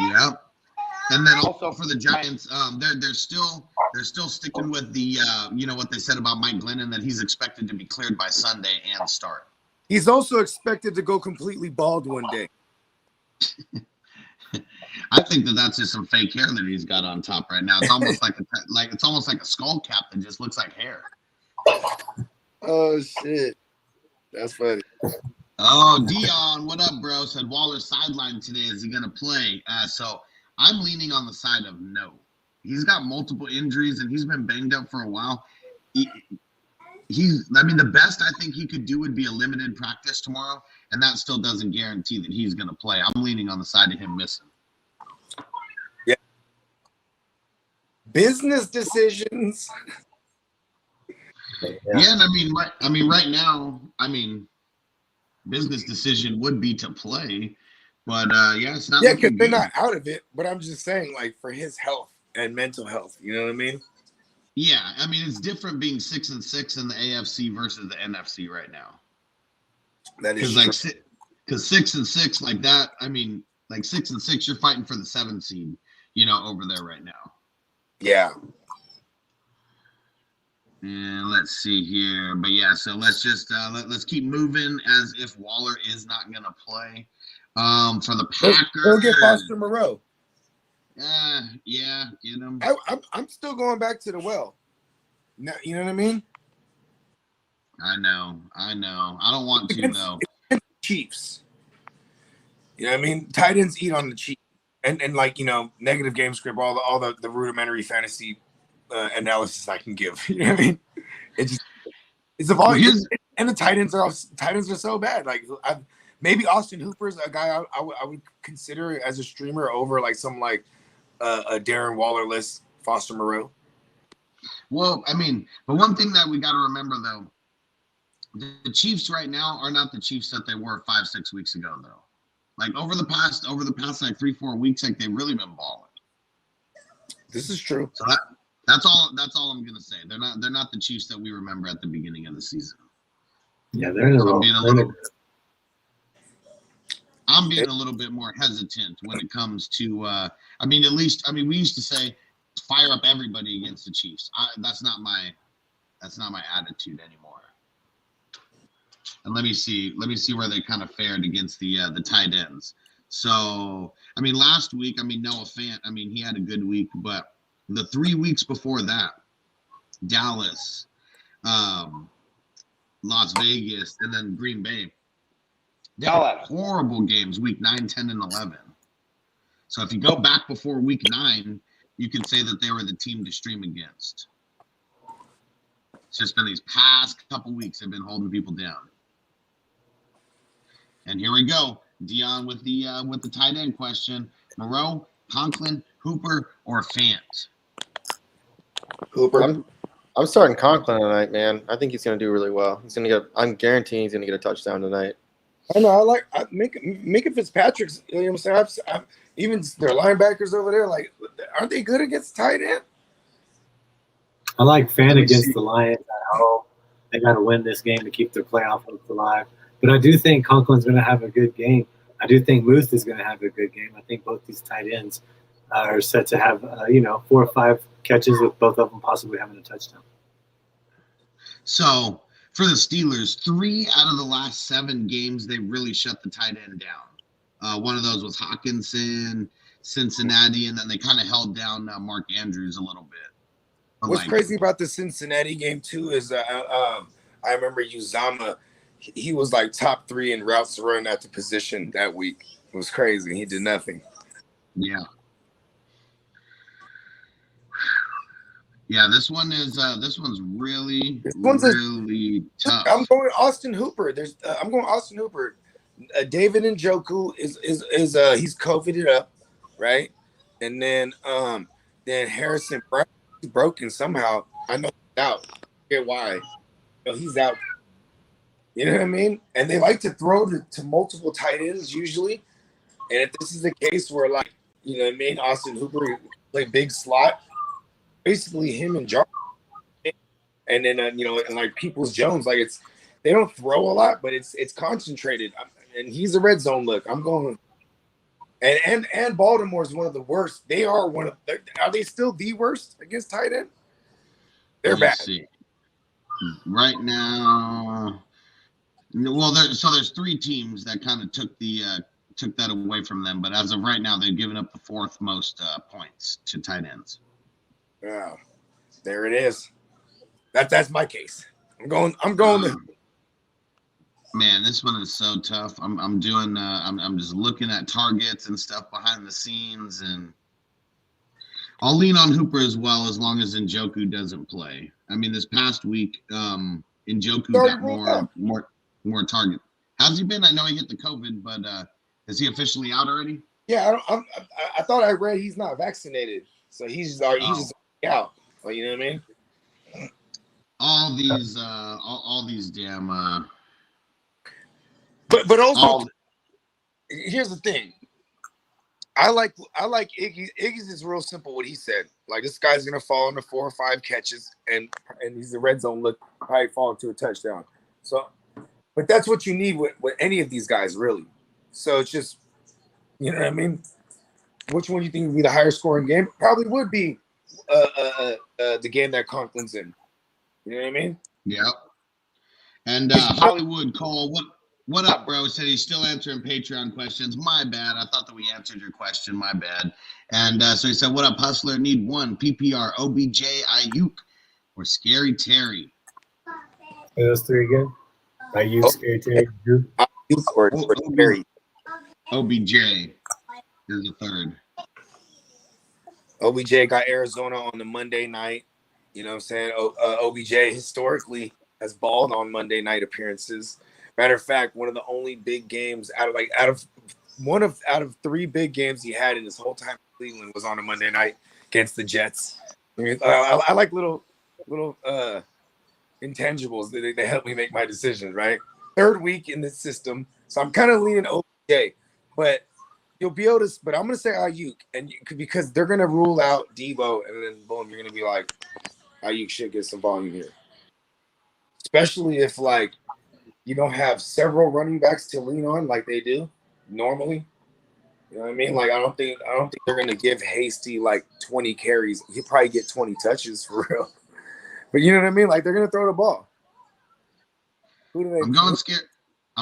Yeah. And then also for the Giants, they're still sticking with the you know what they said about Mike Glennon, that he's expected to be cleared by Sunday and start. He's also expected to go completely bald one day. I think that's just some fake hair that he's got on top right now. It's almost like a skull cap that just looks like hair. Oh shit, that's funny. Oh, Dion, what up, bro? Said Waller's sidelined today. Is he gonna play? So I'm leaning on the side of no. He's got multiple injuries and he's been banged up for a while. I mean, the best I think he could do would be a limited practice tomorrow, and that still doesn't guarantee that he's going to play. I'm leaning on the side of him missing. Yeah. Business decisions. Yeah, and right now, business decision would be to play, but yeah, it's not. Yeah, because they're not out of it. But I'm just saying, like, for his health and mental health, you know what I mean? Yeah, I mean, it's different being 6-6 in the AFC versus the NFC right now. That is because 6-6 like that. I mean, like 6-6, you're fighting for the 7th seed, you know, over there right now. Yeah. And let's see here, but yeah, so let's just let's keep moving as if Waller is not gonna play. For the Packers, go get Foster Moreau. Yeah, get him. I'm still going back to the well. Now, you know what I mean? I know. I don't want to though. Chiefs. You know what I mean? Tight ends eat on the Chiefs, and like, you know, negative game script, all the rudimentary fantasy analysis I can give. You know what I mean? It's a volume, and the tight ends are so bad. Like maybe Austin Hooper's a guy I would consider as a streamer over like some like a Darren Waller-less Foster Moreau. Well, I mean, but one thing that we got to remember though, the Chiefs right now are not the Chiefs that they were 5-6 weeks ago though. Like over the past like 3-4 weeks, like they've really been balling. This is true. So that's all I'm gonna say. They're not the Chiefs that we remember at the beginning of the season. Yeah, they're I'm being a little bit more hesitant when it comes to we used to say fire up everybody against the Chiefs. That's not my attitude anymore. And let me see where they kind of fared against the tight ends. So, I mean, last week, Noah Fant, he had a good week, but the 3 weeks before that, Dallas, Las Vegas, and then Green Bay, They all had horrible games week 9, 10, and 11. So if you go back before week 9, you can say that they were the team to stream against. It's just been these past couple weeks have been holding people down. And here we go. Dion with the tight end question. Moreau, Conklin, Hooper, or Fant? Hooper. I'm starting Conklin tonight, man. I think he's going to do really well. I'm guaranteeing he's going to get a touchdown tonight. I know. Minka Fitzpatrick's. You know what I'm saying? Even their linebackers over there, like, aren't they good against tight end? I like Fant against the Lions at home. They got to win this game to keep their playoff hopes alive. But I do think Conklin's going to have a good game. I do think Muth is going to have a good game. I think both these tight ends are set to have 4 or 5 catches, with both of them possibly having a touchdown. So for the Steelers, 3 out of the last 7 games, they really shut the tight end down. One of those was Hawkinson, Cincinnati, and then they kind of held down Mark Andrews a little bit. But what's crazy about the Cincinnati game too is I remember Uzama. He was like top 3 in routes run at the position that week. It was crazy. He did nothing. Yeah. Yeah, this one's really tough. I'm going Austin Hooper. I'm going Austin Hooper. David Njoku is he's COVIDed up, right? And then Harrison Brown is broken somehow. I know he's out. I forget why. He's out. You know what I mean? And they like to throw to multiple tight ends usually. And if this is the case where, like, you know what I mean, Austin Hooper play big slot, basically him and Jarvis, and then and like Peoples Jones, like they don't throw a lot, but it's concentrated, and he's a red zone look. I'm going, and Baltimore is one of the worst. They are are they still the worst against tight end? They're bad. See. Right now, well, there's 3 teams that kind of took that away from them, but as of right now, they've given up the 4th most points to tight ends. Yeah, there it is. That's my case. I'm going. Man, this one is so tough. I'm just looking at targets and stuff behind the scenes, and I'll lean on Hooper as well as long as Njoku doesn't play. I mean, this past week, Njoku got more target. How's he been? I know he hit the COVID, but is he officially out already? Yeah, I thought I read he's not vaccinated, so he's just out. Well, you know what I mean? All these damn. But also, here's the thing. I like Iggy. Iggy's is real simple. What he said, like, this guy's gonna fall into 4 or 5 catches, and he's the red zone look, probably fall into a touchdown. So, but that's what you need with any of these guys, really. So it's just, you know what I mean. Which one do you think would be the higher scoring game? Probably would be the game that Conklin's in. You know what I mean? Yep. And Hollywood Cole, what up, bro? Said he's still answering Patreon questions. My bad. I thought that we answered your question. My bad. And so he said, what up, Hustler? Need 1 PPR, OBJ, Ayuk, or Scary Terry? Those 3 again. Ayuk, Scary Terry, Ayuk or Terry. OBJ is the 3rd. OBJ got Arizona on the Monday night. You know what I'm saying? OBJ historically has balled on Monday night appearances. Matter of fact, one of the only big games out of 3 big games he had in his whole time in Cleveland was on a Monday night against the Jets. I mean, I like little intangibles that they help me make my decisions. Right, 3rd week in the system, so I'm kind of leaning OBJ, but you'll be able to. But I'm gonna say Ayuk, and because they're gonna rule out Debo, and then boom, you're gonna be like, Ayuk should get some volume here, especially if like you don't have several running backs to lean on like they do normally. You know what I mean? Like I don't think they're gonna give Hasty like 20 carries. He'll probably get 20 touches for real. But you know what I mean? Like they're gonna throw the ball. Who do they? I'm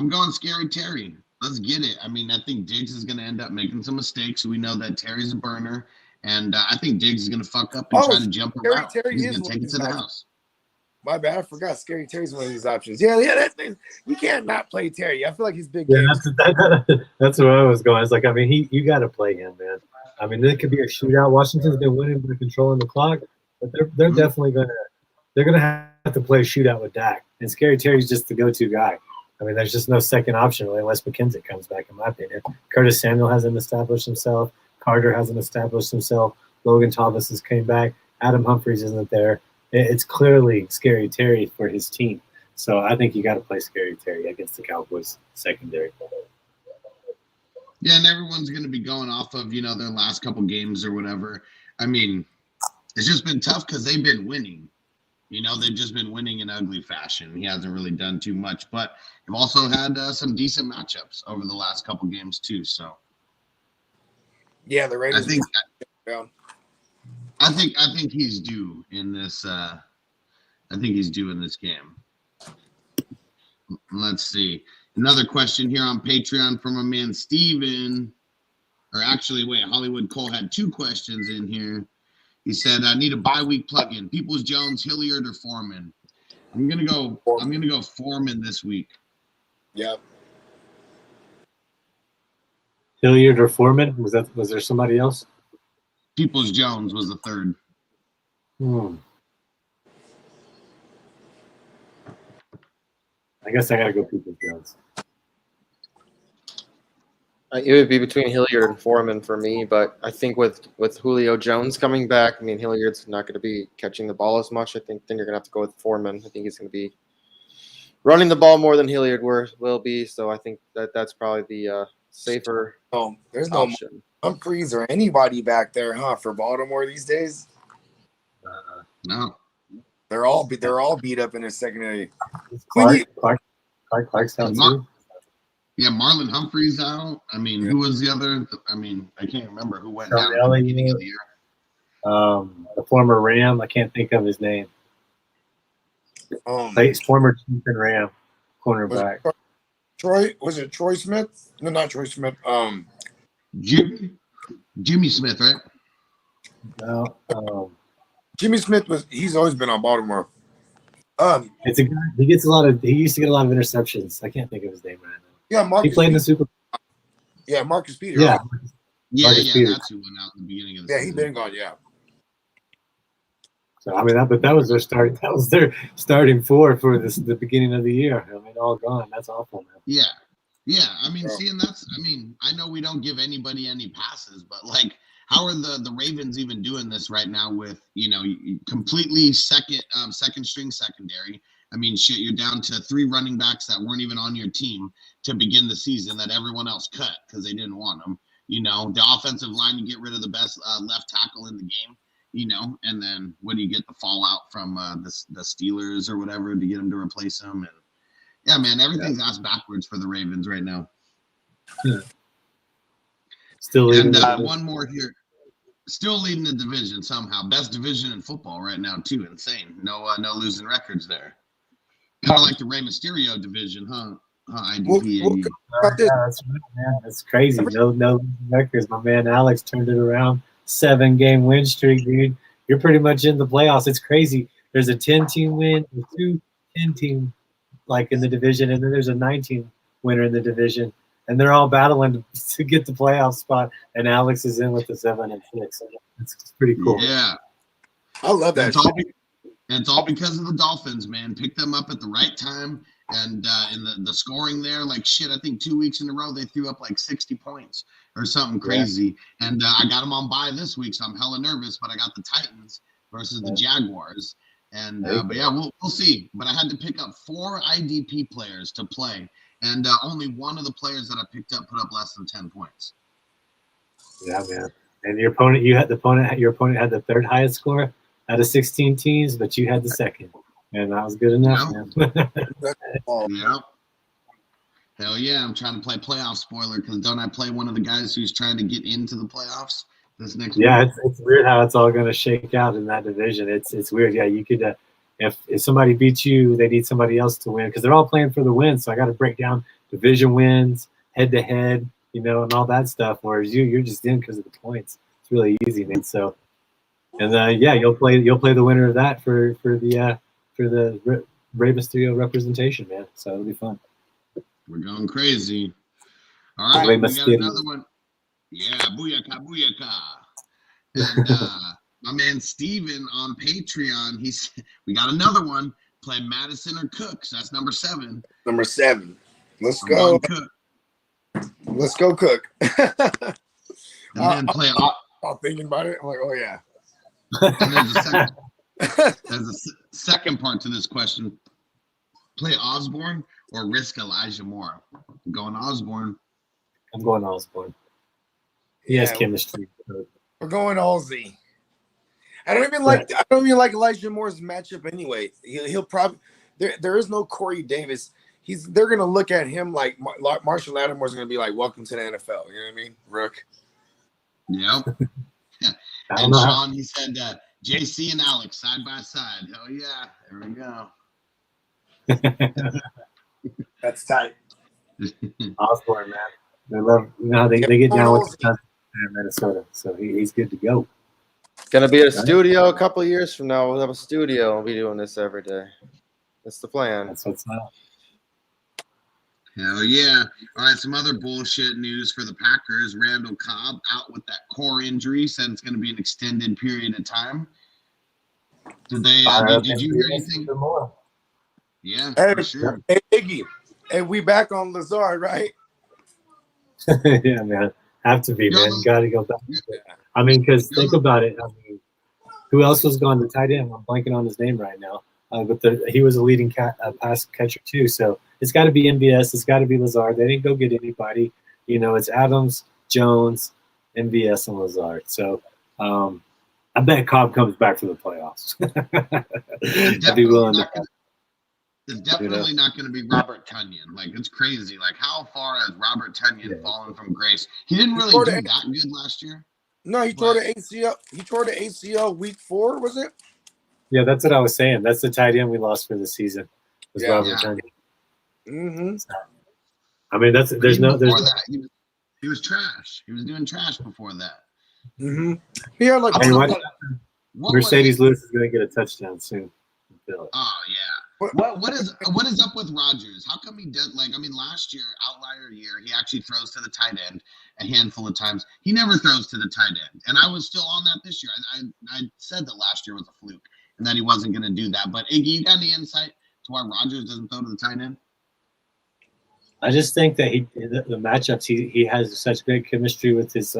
going Scary Terry. Let's get it. I mean, I think Diggs is gonna end up making some mistakes. We know that Terry's a burner, and I think Diggs is gonna fuck up and try to jump around. He's gonna take it to the house. My bad. I forgot. Scary Terry's one of these options. Yeah. You can't not play Terry. I feel like he's big. Yeah, that's where I was going. It's like, I mean, you got to play him, man. I mean, it could be a shootout. Washington's been winning by controlling the clock, but they're definitely gonna have to play a shootout with Dak. And Scary Terry's just the go-to guy. I mean, there's just no second option unless McKenzie comes back, in my opinion. Curtis Samuel hasn't established himself. Carter hasn't established himself. Logan Thomas has came back. Adam Humphries isn't there. It's clearly Scary Terry for his team. So I think you got to play Scary Terry against the Cowboys secondary. Yeah, and everyone's going to be going off of, their last couple games or whatever. I mean, it's just been tough because they've been winning. They've just been winning in ugly fashion. He hasn't really done too much, but they've also had some decent matchups over the last couple games too. So, yeah, the Raiders. I think he's due in this. I think he's due in this game. Let's see. Another question here on Patreon from a man Steven. Or actually, wait, Hollywood Cole had 2 questions in here. He said, "I need a bye week plug-in. Peoples Jones, Hilliard, or Foreman." I'm gonna go Foreman this week. Yep. Hilliard or Foreman? Was there somebody else? Peoples Jones was the third. I guess I gotta go Peoples Jones. It would be between Hilliard and Foreman for me, but I think with Julio Jones coming back, I mean, Hilliard's not going to be catching the ball as much. I think then you're going to have to go with Foreman. I think he's going to be running the ball more than Hilliard will be, so I think that's probably the safer there's option. No Humphreys or anybody back there, for Baltimore these days. No, they're all beat up in their secondary. Clark's down too. Yeah, Marlon Humphrey's out. I mean, who was the other? I mean, I can't remember who went down at the beginning of the year. The former Ram, I can't think of his name. Former Chief and Ram cornerback. Was it Troy Smith? No, not Troy Smith. Jimmy Smith, right? No. Jimmy Smith he's always been on Baltimore. It's a guy. He used to get a lot of interceptions. I can't think of his name right now. Yeah, Marcus. He played in the Super Bowl. Yeah, Marcus Peters. Yeah. Marcus Peters. That's who went out in the beginning of the season. Yeah, he's been gone. Yeah. So I mean, that was their start. That was their starting four for the beginning of the year. I mean, all gone. That's awful, man. Yeah. I mean, I know we don't give anybody any passes, but like, how are the Ravens even doing this right now with completely second string secondary? I mean, shit, you're down to 3 running backs that weren't even on your team to begin the season that everyone else cut because they didn't want them. The offensive line, you get rid of the best left tackle in the game, and then what do you get the fallout from the Steelers or whatever to get them to replace them? And yeah, man, everything's ass backwards for the Ravens right now. Yeah. Still leading. And one more here. Still leading the division somehow. Best division in football right now, too. Insane. No losing records there. Kind of like the Rey Mysterio division, huh? IDP Iggy. That's right, man. That's crazy. No records. My man Alex turned it around. 7-game win streak, dude. You're pretty much in the playoffs. It's crazy. There's a 10-team win, 2 10-team like in the division, and then there's a 19 winner in the division, and they're all battling to get the playoff spot. And Alex is in with the 7-6. It's pretty cool. Yeah, I love that. It's all because of the Dolphins, man. Pick them up at the right time. And in the scoring there, like shit, I think 2 weeks in a row they threw up like 60 points or something crazy. Yeah. And I got them on bye this week, so I'm hella nervous. But I got the Titans versus the Jaguars. And but yeah, we'll see. But I had to pick up 4 IDP players to play, and only one of the players that I picked up put up less than 10 points. Yeah, man. And your opponent had the 3rd highest score out of 16 teams, but you had the 2nd. And that was good enough, man. Yeah. Hell yeah, I'm trying to play playoff spoiler because don't I play one of the guys who's trying to get into the playoffs this next week? It's weird how it's all going to shake out in that division. It's weird. Yeah, you could if somebody beats you, they need somebody else to win because they're all playing for the win. So I got to break down division wins, head to head, and all that stuff. Whereas you're just in because of the points. It's really easy, man. So, and you'll play the winner of that for for the Rey Mysterio representation, man. So it'll be fun. We're going crazy. All right, Rey we got Mysterio. another one. Yeah, booyaka, booyaka. And my man Steven on Patreon, we got another one. Play Madison or Cook. So that's number 7. Number 7. Let's I'm go. going Cook. Let's go, Cook. And then play. I'm thinking about it. I'm like, oh yeah. And there's a second part to this question. Play Osborne or risk Elijah Moore? I'm going Osborne. I'm going Osborne. He has chemistry. We're going Aussie. I don't even like Elijah Moore's matchup anyway. He'll probably there is no Corey Davis. They're gonna look at him like Marshall Lattimore's gonna be like, welcome to the NFL. You know what I mean, Rook? Yep. And Sean, he said JC and Alex side by side. Hell yeah. There we go. That's tight. Osborne, man. They love they get down with the in Minnesota. So he's good to go. Gonna be at a studio a couple of years from now. We'll have a studio. We'll be doing this every day. That's the plan. That's what's up. Hell yeah. All right, some other bullshit news for the Packers. Randall Cobb out with that core injury, said it's going to be an extended period of time. Did you hear anything? Yeah, for sure. Hey, Iggy. Hey, we back on Lazard, right? Yeah, man. Have to be, man. Got to go back. I mean, because think about it. I mean, who else was going to tight end? I'm blanking on his name right now. But he was a leading pass catcher too. So it's got to be MVS. It's got to be Lazard. They didn't go get anybody. It's Adams, Jones, MVS, and Lazard. So I bet Cobb comes back for the playoffs. I'd be willing to. It's definitely not going to be Robert Tonyan. Like, it's crazy. Like, how far has Robert Tonyan fallen from grace? He didn't really do that good last year. No, he tore the ACL. He tore the ACL week 4, was it? Yeah, that's what I was saying. That's the tight end we lost for the season. Was Robert Tonyan. Mm-hmm. So, I mean, he was trash. He was doing trash before that. Mm-hmm. Yeah, like Mercedes Lewis is going to get a touchdown soon. Oh yeah. What is up with Rodgers? How come he does last year, outlier year, he actually throws to the tight end a handful of times. He never throws to the tight end. And I was still on that this year. I said that last year was a fluke and that he wasn't going to do that. But Iggy, you got any insight to why Rodgers doesn't throw to the tight end? I just think that the matchups he has such great chemistry with his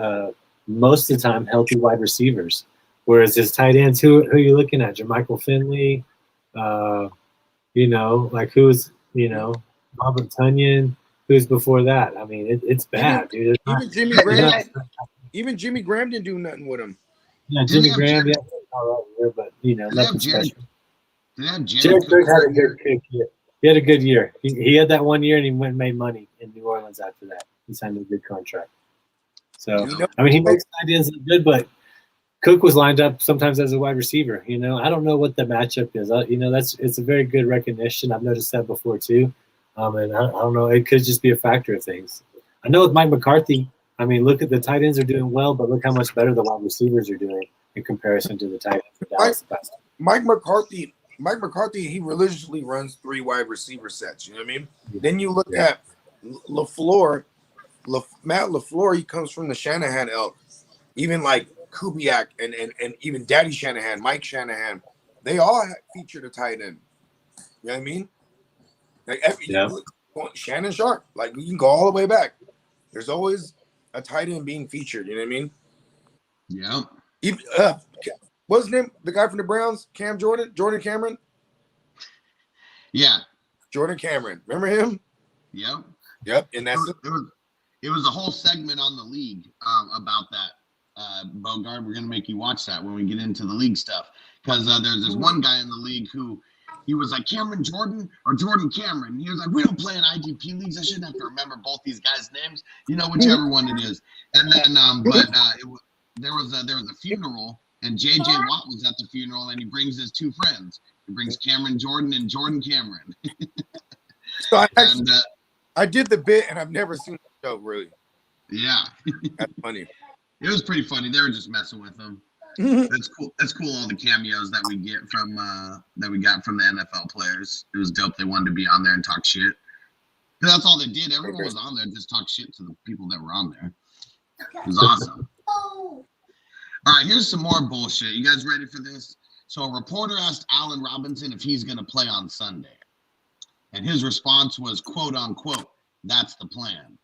most of the time healthy wide receivers, whereas his tight ends, who are you looking at? Jermichael Finley, who's Robert Tonyan, who's before that? I mean, it's bad, dude. Even Jimmy Graham didn't do nothing with him. Yeah, Jimmy Graham, but nothing special. Jared Cook had a good kick year. He had a good year. He had that 1 year, and he went and made money in New Orleans after that. He signed a good contract. So, I mean, he makes ideas look good, but Cook was lined up sometimes as a wide receiver. I don't know what the matchup is. It's a very good recognition. I've noticed that before too. And I don't know. It could just be a factor of things. I know with Mike McCarthy, I mean, look at the tight ends are doing well, but look how much better the wide receivers are doing in comparison to the tight ends for Dallas. Mike McCarthy, he religiously runs 3 wide receiver sets. You know what I mean? Yeah. Then you look at LaFleur, Matt LaFleur. He comes from the Shanahan ilk. Even like Kubiak and even Daddy Shanahan, Mike Shanahan, they all featured a tight end. You know what I mean? Like Shannon Sharp. Like we can go all the way back. There's always a tight end being featured. You know what I mean? Yeah. Even, what's his name? The guy from the Browns, Jordan Cameron. Yeah. Jordan Cameron. Remember him? Yep. Yep. And that's it was a whole segment on the league about that. Bogard, we're gonna make you watch that when we get into the league stuff because there's this one guy in the league who he was like Cameron Jordan or Jordan Cameron. And he was like, we don't play in IDP leagues. I shouldn't have to remember both these guys' names, whichever one it is. And then, there was a funeral, and JJ Watt was at the funeral, and he brings his 2 friends. He brings Cameron Jordan and Jordan Cameron. So I did the bit, and I've never seen the show really. Yeah, that's funny. It was pretty funny. They were just messing with him. That's cool. That's cool. All the cameos that we get from that we got from the NFL players. It was dope. They wanted to be on there and talk shit. Because that's all they did. Everyone was on there, just talk shit to the people that were on there. It was awesome. All right, here's some more bullshit. You guys ready for this? So a reporter asked Allen Robinson if he's going to play on Sunday. And his response was, quote unquote, that's the plan.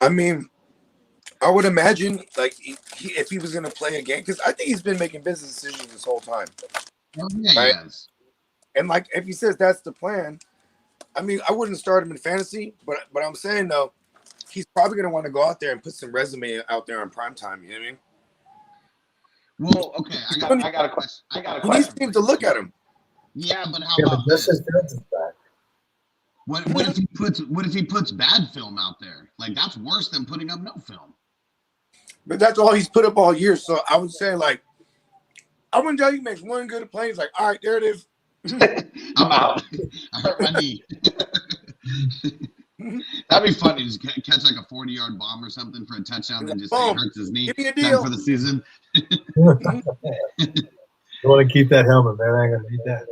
I mean, I would imagine, like, if he was going to play a game, because I think he's been making business decisions this whole time. Oh, yeah, right? he has. And, like, if he says that's the plan, I mean, I wouldn't start him in fantasy, but I'm saying, though, he's probably going to want to go out there and put some resume out there on primetime. You know what I mean? Well, okay, I got a question. He needs team to look at him. Yeah, but how about this? What if he puts bad film out there? Like, that's worse than putting up no film. But that's all he's put up all year. So I would say, like, I wouldn't tell you he makes one good play. He's like, all right, there it is. I'm out. I hurt my knee. That'd be funny. Just catch like a 40-yard bomb or something for a touchdown and just say he hurts his knee. Give me a deal for the season. You want to keep that helmet, man. I ain't gonna need that.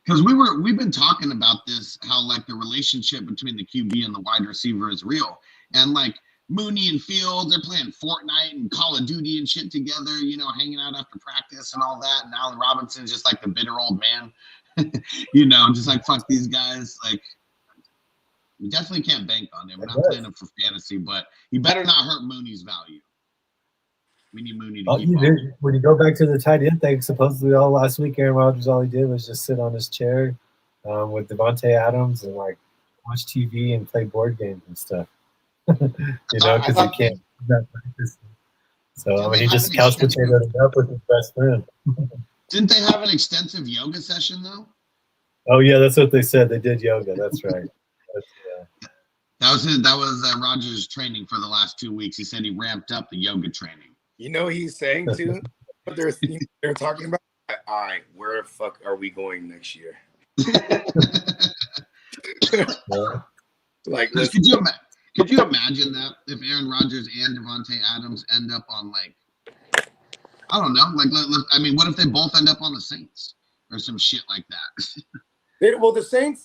Because we've been talking about this, how like the relationship between the QB and the wide receiver is real, and like Mooney and Fields, they're playing Fortnite and Call of Duty and shit together, you know, hanging out after practice and all that. And Allen Robinson's just like the bitter old man, you know, just like fuck these guys. Like, we definitely can't bank on him. We're not playing him for fantasy, but he better not hurt Mooney's value. We need Mooney to keep up. When you go back to the tight end thing, supposedly all last week, Aaron Rodgers, all he did was just sit on his chair with Devontae Adams and like watch TV and play board games and stuff. You know, because he can't. So I mean, he just couch potatoed it up with his best friend. Didn't they have an extensive yoga session though? Oh yeah, that's what they said. They did yoga. That's right. That was Rodgers' training for the last 2 weeks. He said he ramped up the yoga training. You know what he's saying too? But they're talking about, all right, where the fuck are we going next year? Like, could you imagine that if Aaron Rodgers and Devontae Adams end up on like, I don't know, like I mean, what if they both end up on the Saints or some shit like that? Well, the Saints,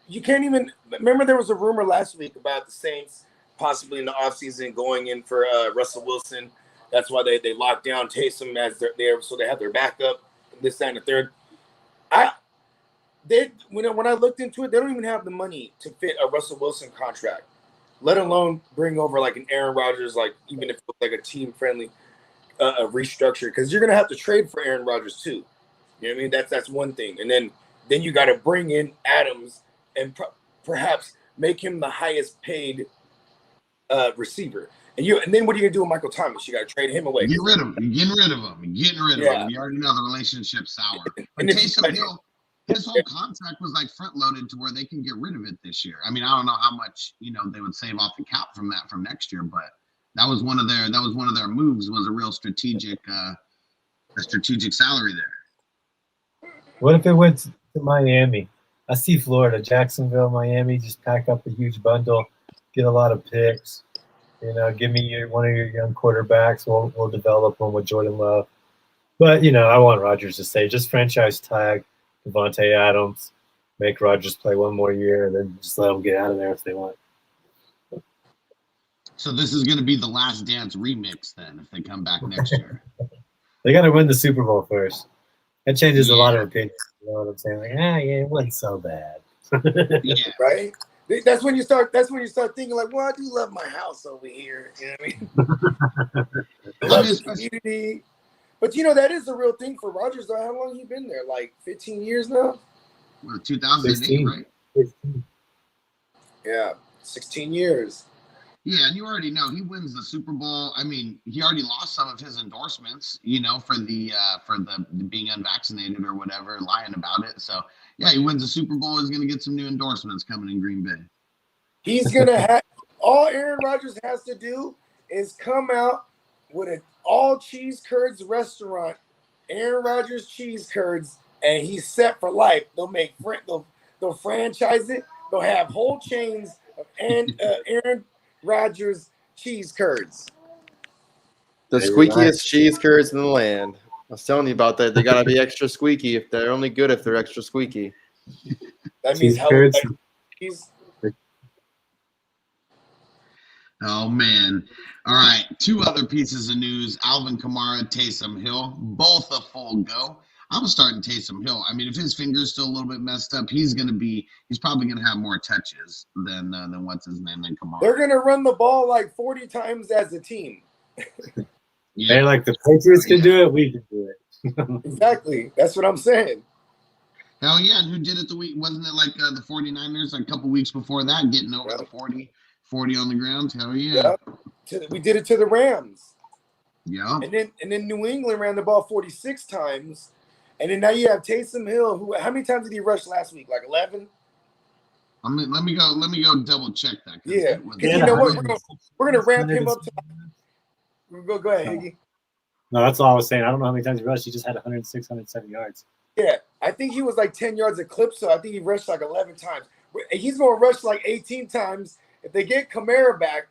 you can't even remember. There was a rumor last week about the Saints possibly in the offseason going in for Russell Wilson. That's why they locked down Taysom as their so they have their backup. This, that, and the third. When I looked into it, they don't even have the money to fit a Russell Wilson contract, let alone bring over like an Aaron Rodgers, like even if it's like a team friendly restructure, because you're gonna have to trade for Aaron Rodgers too. You know what I mean? That's one thing, and then you got to bring in Adams and perhaps make him the highest paid receiver. And then what are you gonna do with Michael Thomas? You got to trade him away. Get rid of him. You're getting rid of him. You already know the relationship's sour. But Taysom Hill, his whole contract was like front loaded to where they can get rid of it this year. I mean, I don't know how much they would save off the cap from next year, but that was one of their moves, was a real strategic salary there. What if it went to Miami? I see Florida, Jacksonville, Miami. Just pack up a huge bundle, get a lot of picks. Give me one of your young quarterbacks. We'll develop them with Jordan Love. But, I want Rodgers to stay. Just franchise tag Devontae Adams, make Rodgers play one more year, and then just let them get out of there if they want. So this is going to be the Last Dance remix then if they come back next year. They got to win the Super Bowl first. That changes a lot of opinions. You know what I'm saying? Like, it wasn't so bad. Yeah. Right? That's when you start thinking like, well, I do love my house over here. You know what I mean? I love the community. But that is a real thing for Rodgers though. How long has he been there? Like 15 years now? Well, 2008, right? 16. Yeah, 16 years. Yeah, and you already know he wins the Super Bowl. I mean, he already lost some of his endorsements, for the being unvaccinated or whatever, lying about it. So yeah, he wins the Super Bowl. He's going to get some new endorsements coming in Green Bay. He's going to have all Aaron Rodgers has to do is come out with an all cheese curds restaurant, Aaron Rodgers cheese curds, and he's set for life. They'll franchise it. They'll have whole chains of Aaron Rodgers cheese curds. The squeakiest cheese curds in the land. I was telling you about that. They gotta be extra squeaky. If they're only good if they're extra squeaky. That means cheese. Oh man! All right, 2 other pieces of news: Alvin Kamara, Taysom Hill, both a full go. I'm starting Taysom Hill. I mean, if his finger's still a little bit messed up, he's probably gonna have more touches than what's his name than Kamara. They're gonna run the ball like 40 times as a team. Yeah. Hey, like the Patriots can do it, we can do it. Exactly. That's what I'm saying. Hell yeah! And who did it the week? Wasn't it like the 49ers like a couple weeks before that, getting over the 40 on the ground? Hell yeah! We did it to the Rams. Yeah. And then New England ran the ball 46 times. And then now you have Taysom Hill, who how many times did he rush last week? Like 11? I mean, let me go double check that. Yeah. Because you know what? We're gonna ramp him up to go ahead, Iggy. No, that's all I was saying. I don't know how many times he rushed. He just had 106, 107 yards. Yeah. I think he was like 10 yards a clip, so I think he rushed like 11 times. He's gonna rush like 18 times. If they get Kamara back,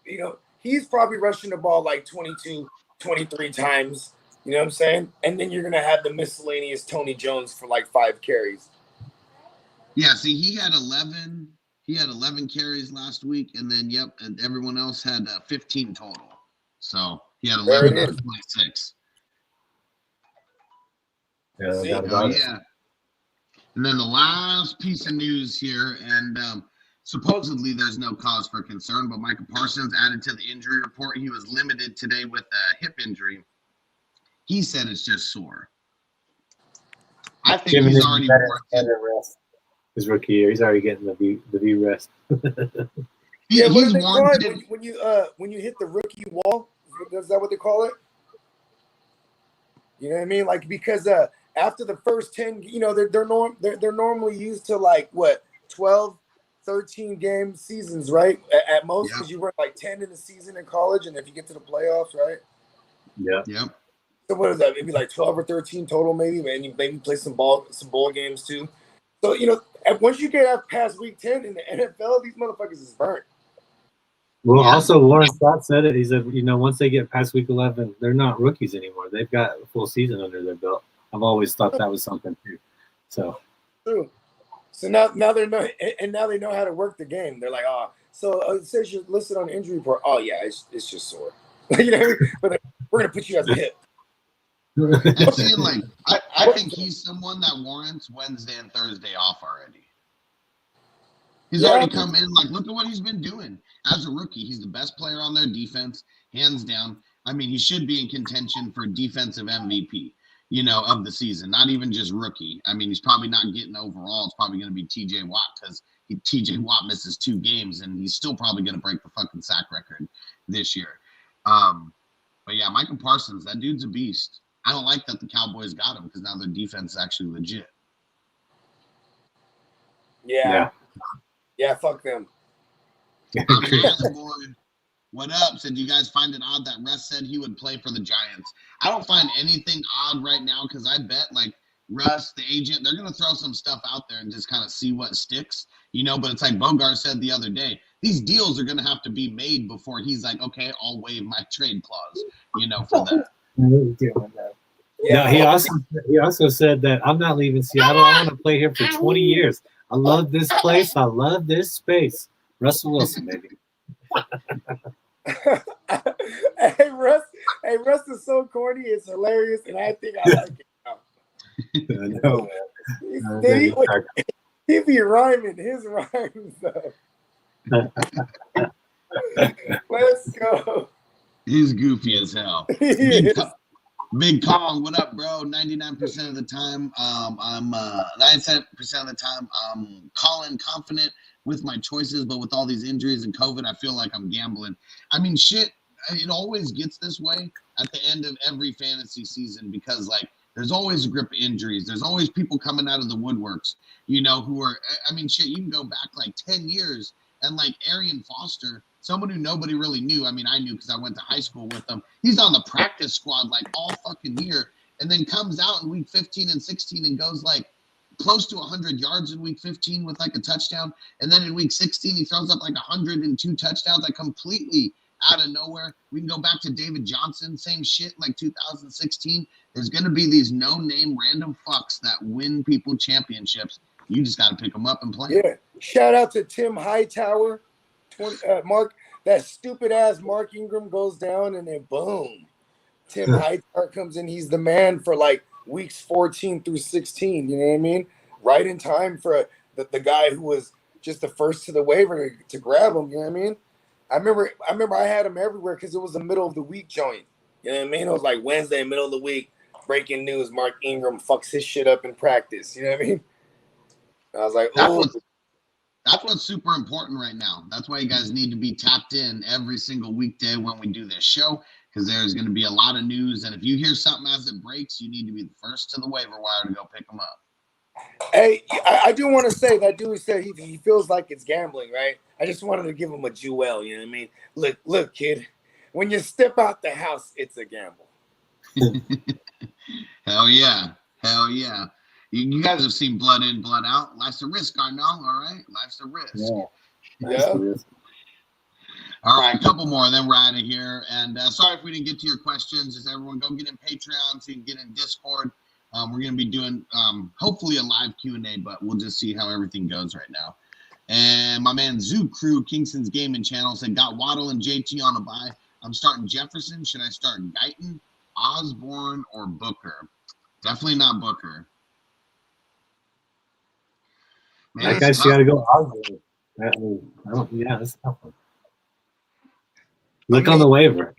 you know, he's probably rushing the ball like 22, 23 times. You know what I'm saying? And then you're going to have the miscellaneous Tony Jones for like 5 carries. Yeah, see, he had 11 carries last week, and then, and everyone else had 15 total. So he had 11 out of 26. Yeah. And then the last piece of news here, and supposedly there's no cause for concern, but Micah Parsons added to the injury report. He was limited today with a hip injury. He said it's just sore. I think he's already rest. His rookie year, he's already getting the V rest. Yeah, what do they call it when you hit the rookie wall? Is that what they call it? You know what I mean? Like because after the first 10, you know, they're normally used to like what 12, 13 game seasons, right? At most, because you run like 10 in the season in college, and if you get to the playoffs, right? Yeah. Yep. So what is that? Maybe like 12 or 13 total, maybe, and you maybe play some bowl games too. So you know, once you get past week 10 in the NFL, these motherfuckers is burnt. Well, also Warren Scott said it. He said, you know, once they get past week 11, they're not rookies anymore. They've got a full season under their belt. I've always thought that was something too. So true. So now they know, and now they know how to work the game. They're like, so it says you're listed on the injury report. Oh yeah, it's just sore. You know what I mean? But we're gonna put you as a hip. And see, like, I think he's someone that warrants Wednesday and Thursday off already. He's already come in, like, look at what he's been doing. As a rookie, he's the best player on their defense, hands down. I mean, he should be in contention for defensive MVP, you know, of the season, not even just rookie. I mean, he's probably not getting overall. It's probably going to be TJ Watt because TJ Watt misses 2 games, and he's still probably going to break the fucking sack record this year. But, yeah, Micah Parsons, that dude's a beast. I don't like that the Cowboys got him because now their defense is actually legit. Yeah, fuck them. What up? Said you guys find it odd that Russ said he would play for the Giants? I don't find anything odd right now because I bet like Russ, the agent, they're going to throw some stuff out there and just kind of see what sticks, you know, but it's like Bogard said the other day, these deals are going to have to be made before he's like, okay, I'll waive my trade clause, you know, for that. Yeah, he also said that I'm not leaving Seattle. I want to play here for 20 years. I love this place. I love this space. Russell Wilson, baby. Hey, Russ is so corny. It's hilarious, and I think I like it. I know, man. He be rhyming his rhymes, though. Let's go. He's goofy as hell. Big Kong, what up, bro? 99% of the time, I'm 97% of the time, I'm calling confident with my choices, but with all these injuries and COVID, I feel like I'm gambling. I mean, shit, it always gets this way at the end of every fantasy season because, like, there's always a grip of injuries. There's always people coming out of the woodworks, you know, who are, I mean, shit, you can go back like 10 years and like Arian Foster, someone who nobody really knew. I mean, I knew because I went to high school with him. He's on the practice squad like all fucking year and then comes out in week 15 and 16 and goes like close to 100 yards in week 15 with like a touchdown. And then in week 16, he throws up like 102 touchdowns, like completely out of nowhere. We can go back to David Johnson, same shit like 2016. There's going to be these no-name random fucks that win people championships. You just got to pick them up and play. Yeah. Shout out to Tim Hightower. Mark, that stupid-ass Mark Ingram goes down, and then boom. Tim Hightower comes in. He's the man for like weeks 14 through 16. You know what I mean? Right in time for the guy who was just the first to the waiver to grab him. You know what I mean? I remember I had him everywhere because it was the middle of the week joint. You know what I mean? It was like Wednesday, middle of the week. Breaking news: Mark Ingram fucks his shit up in practice. You know what I mean? I was like, oh. That's what's super important right now. That's why you guys need to be tapped in every single weekday when we do this show, because there's going to be a lot of news. And if you hear something as it breaks, you need to be the first to the waiver wire to go pick them up. Hey, I do want to say that dude said he feels like it's gambling, right? I just wanted to give him a jewel, you know what I mean? Look, kid, when you step out the house, it's a gamble. Hell yeah. Hell yeah. You guys have seen Blood In, Blood Out. Life's a risk, Arnell, all right? Life's a risk. Yeah. All right, a couple more, then we're out of here. And sorry if we didn't get to your questions. Just everyone go get in Patreon so you can get in Discord. We're going to be doing, hopefully, a live Q&A, but we'll just see how everything goes right now. And my man Zoo Crew, Kingston's Gaming Channel, said, got Waddle and JT on a bye. I'm starting Jefferson. Should I start Guyton, Osborne, or Booker? Definitely not Booker. Man, I guess you got to go Osborne. That's a tough one. Look on the waiver.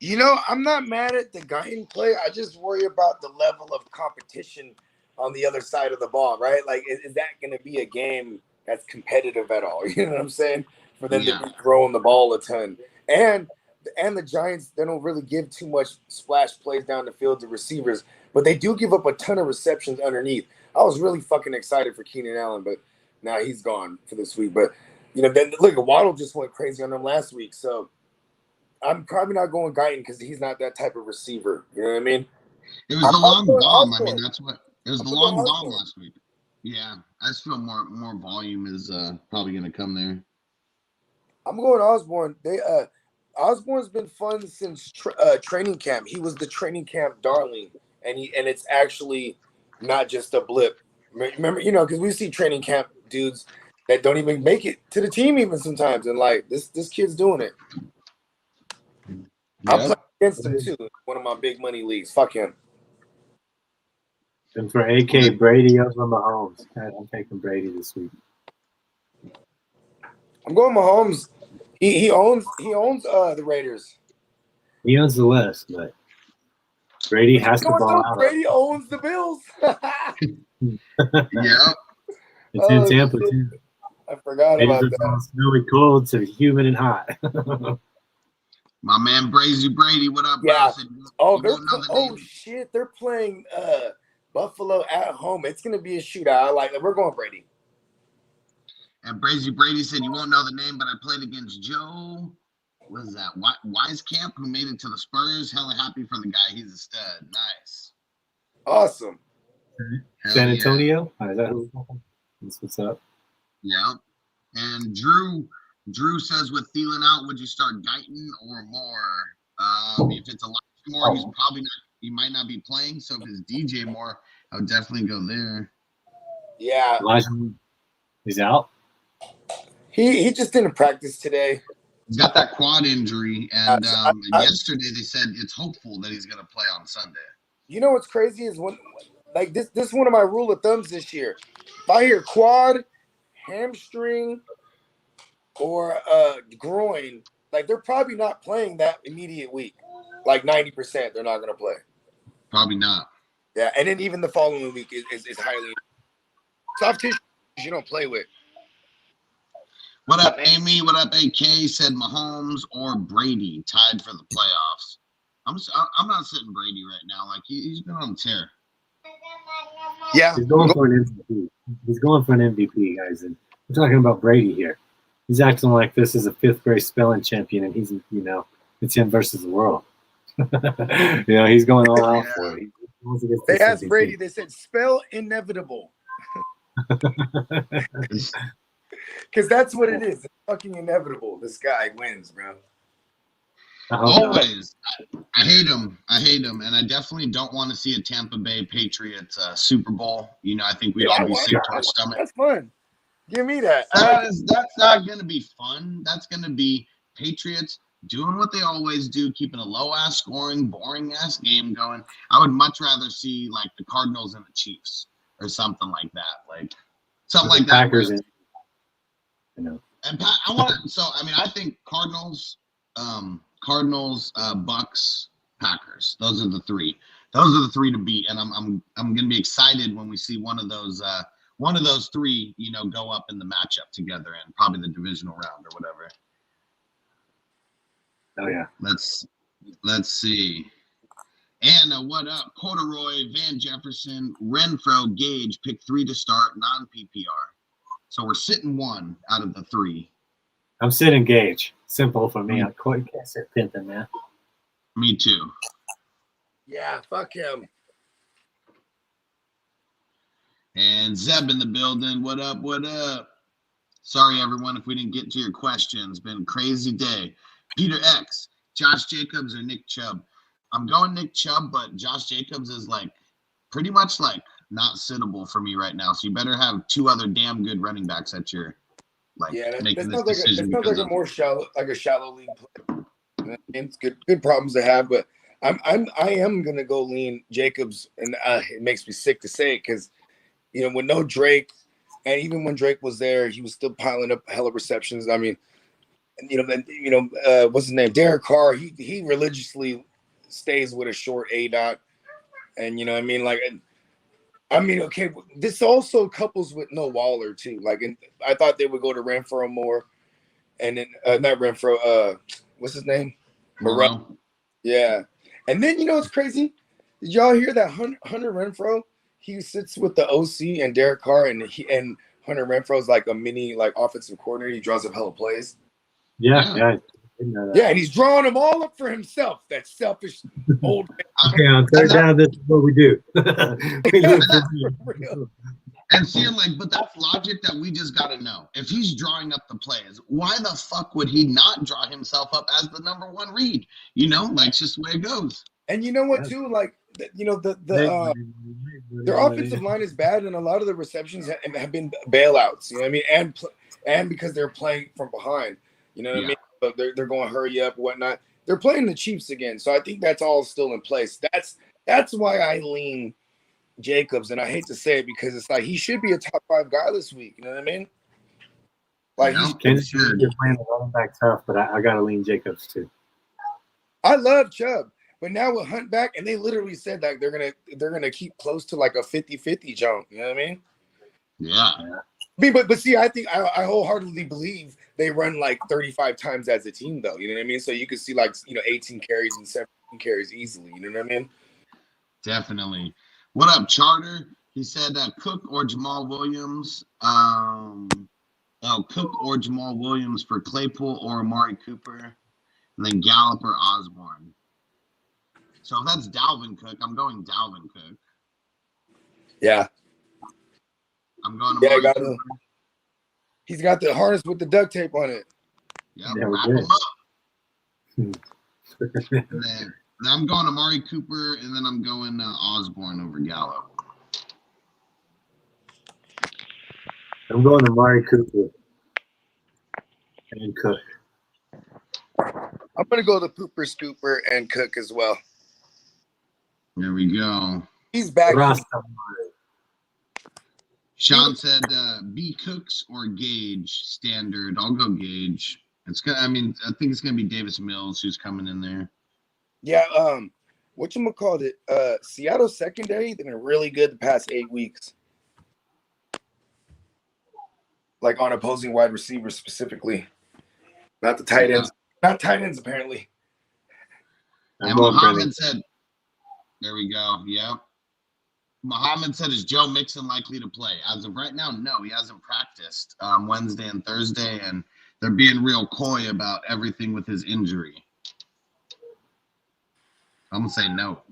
You know, I'm not mad at the Guyton play. I just worry about the level of competition on the other side of the ball, right? Like, is that going to be a game that's competitive at all? You know what I'm saying? For them to be throwing the ball a ton. And the Giants, they don't really give too much splash plays down the field to receivers, but they do give up a ton of receptions underneath. I was really fucking excited for Keenan Allen, but now he's gone for this week. But, you know, then look, Waddle just went crazy on them last week, so I'm probably not going Guyton because he's not that type of receiver. You know what I mean? It was the long bomb. I mean, that's what it was. The long bomb last week. Yeah, I just feel more volume is probably going to come there. I'm going Osborne. Osborne's been fun since training camp. He was the training camp darling, and it's actually not just a blip. Remember, you know, because we see training camp dudes that don't even make it to the team even sometimes, and like this kid's doing it. I'm playing against him too. One of my big money leagues. Fuck him. And for AK Brady over Mahomes, I'm taking Brady this week. I'm going Mahomes. He owns the Raiders. He owns the West, but Brady has to ball out. Brady owns the Bills. Yeah. It's in Tampa too. I forgot about that. Snowy cold to humid and hot. My man Brazy Brady, what up, bro? Yeah. Shit, they're playing Buffalo at home. It's gonna be a shootout. We're going Brady. And Brazy Brady said, you won't know the name, but I played against Joe. What is that? Wisecamp, who made it to the Spurs. Hella happy for the guy. He's a stud. Nice. Awesome. San Antonio? Yeah. Is that who? That's what's up. Yeah. And Drew says, with Thielen out, would you start Guyton or Moore? If it's a lot more, he might not be playing. So if it's DJ Moore, I would definitely go there. Yeah. Elijah, he's out. He just didn't practice today. He's got that quad injury, and yesterday they said it's hopeful that he's going to play on Sunday. You know what's crazy is when, like this is one of my rule of thumbs this year. If I hear quad, hamstring, or groin, like they're probably not playing that immediate week. Like 90%, they're not going to play. Probably not. Yeah, and then even the following week is highly soft tissue you don't play with. What up, Amy? What up, AK? Said Mahomes or Brady tied for the playoffs. I'm not sitting Brady right now. Like he's been on a tear. Yeah, he's going for an MVP. He's going for an MVP, guys. And we're talking about Brady here. He's acting like this is a fifth grade spelling champion, and he's it's him versus the world. He's going all out for it. They asked MVP. Brady. They said spell inevitable. Because that's what it is. It's fucking inevitable. This guy wins, bro. Always. I hate him. And I definitely don't want to see a Tampa Bay Patriots Super Bowl. You know, I think we'd all be sick to our stomach. That's fun. Give me that. That's not going to be fun. That's going to be Patriots doing what they always do, keeping a low-ass scoring, boring-ass game going. I would much rather see, like, the Cardinals and the Chiefs or something like that. Like, something like that. Packers and, you know. And I think Cardinals, Bucks, Packers. Those are the three. Those are the three to beat. And I'm going to be excited when we see one of those three, you know, go up in the matchup together and probably the divisional round or whatever. Oh yeah. Let's see. Anna, what up? Corduroy, Van Jefferson, Renfro, Gage, pick 3 to start, non-PPR. So we're sitting 1 out of the 3. I'm sitting Gage. Simple for me. I can't sit Pimpin, man. Me too. Yeah, fuck him. And Zeb in the building. What up? What up? Sorry, everyone, if we didn't get to your questions. Been a crazy day. Peter X, Josh Jacobs or Nick Chubb? I'm going Nick Chubb, but Josh Jacobs is like pretty much like not sittable for me right now. So you better have 2 other damn good running backs at your making this decision. That sounds like a more shallow league play. It's good problems to have, but I am gonna go lean Jacobs, and it makes me sick to say it because you know with no Drake, and even when Drake was there, he was still piling up hella receptions. I mean. What's his name? Derek Carr. He religiously stays with a short A dot, and you know what I mean. Like, okay. This also couples with no Waller too. Like, I thought they would go to Renfro more, and then not Renfro. What's his name? Morel. Yeah, and then you know what's crazy? Did y'all hear that Hunter Renfro? He sits with the OC and Derek Carr, and Hunter Renfro's like a mini like offensive coordinator. He draws up hella plays. Yeah. Yeah, and he's drawing them all up for himself. That selfish old man. Okay, on third down, this is what we do. And seeing but that's logic that we just got to know. If he's drawing up the plays, why the fuck would he not draw himself up as the number 1 read? You know, it's just the way it goes. And you know what, too? Their offensive line is bad, and a lot of the receptions have been bailouts. You know what I mean? And because they're playing from behind. You know what I mean? But they're going to hurry up and whatnot. They're playing the Chiefs again, so I think that's all still in place. That's why I lean Jacobs, and I hate to say it because it's like he should be a top 5 guy this week. You know what I mean? Like he's playing the running back tough, but I got to lean Jacobs too. I love Chubb, but now with Hunt back, and they literally said that they're gonna keep close to like a 50-50 jump. You know what I mean? Yeah. I mean, but see, I think I wholeheartedly believe they run like 35 times as a team, though. You know what I mean? So you could see 18 carries and 17 carries easily. You know what I mean? Definitely. What up, Charter? He said Cook or Jamal Williams. Cook or Jamal Williams for Claypool or Amari Cooper, and then Gallup or Osborne. So if that's Dalvin Cook, I'm going Dalvin Cook. Yeah. I'm going to Amari Cooper. He's got the harness with the duct tape on it. Yep, wrap him up. And then I'm going Amari Cooper, and then I'm going Osborne over Gallup. I'm going to Amari Cooper and Cook. I'm going to go to Pooper, Scooper, and Cook as well. There we go. He's back. Sean said B Cooks or Gage standard. I'll go Gage. It's gonna. I think it's gonna be Davis Mills who's coming in there. Yeah. Whatchamacallit? Seattle secondary, they've been really good the past 8 weeks. Like on opposing wide receivers specifically. Not the tight ends. Not tight ends, apparently. And Muhammad said, there we go. Yeah. Muhammad said, is Joe Mixon likely to play? As of right now, no. He hasn't practiced Wednesday and Thursday, and they're being real coy about everything with his injury. I'm going to say no.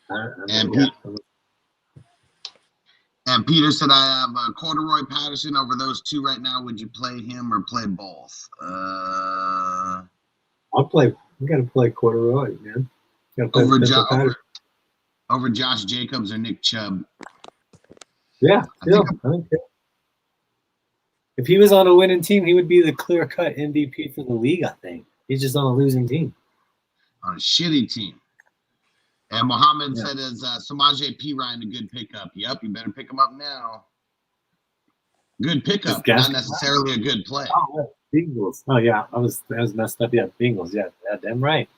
And And Peter said, I have Corduroy Patterson over those two right now. Would you play him or play both? I'll play. You got to play Corduroy, man. Over Josh Jacobs or Nick Chubb. Yeah, I don't care. If he was on a winning team, he would be the clear-cut MVP for the league, I think. He's just on a losing team. On a shitty team. And Mohammed said, is Samaje Perine a good pickup? Yep, you better pick him up now. Good pickup, not necessarily a good play. Oh, Bengals. Oh, yeah, I was messed up. Yeah, Bengals. Yeah, damn right.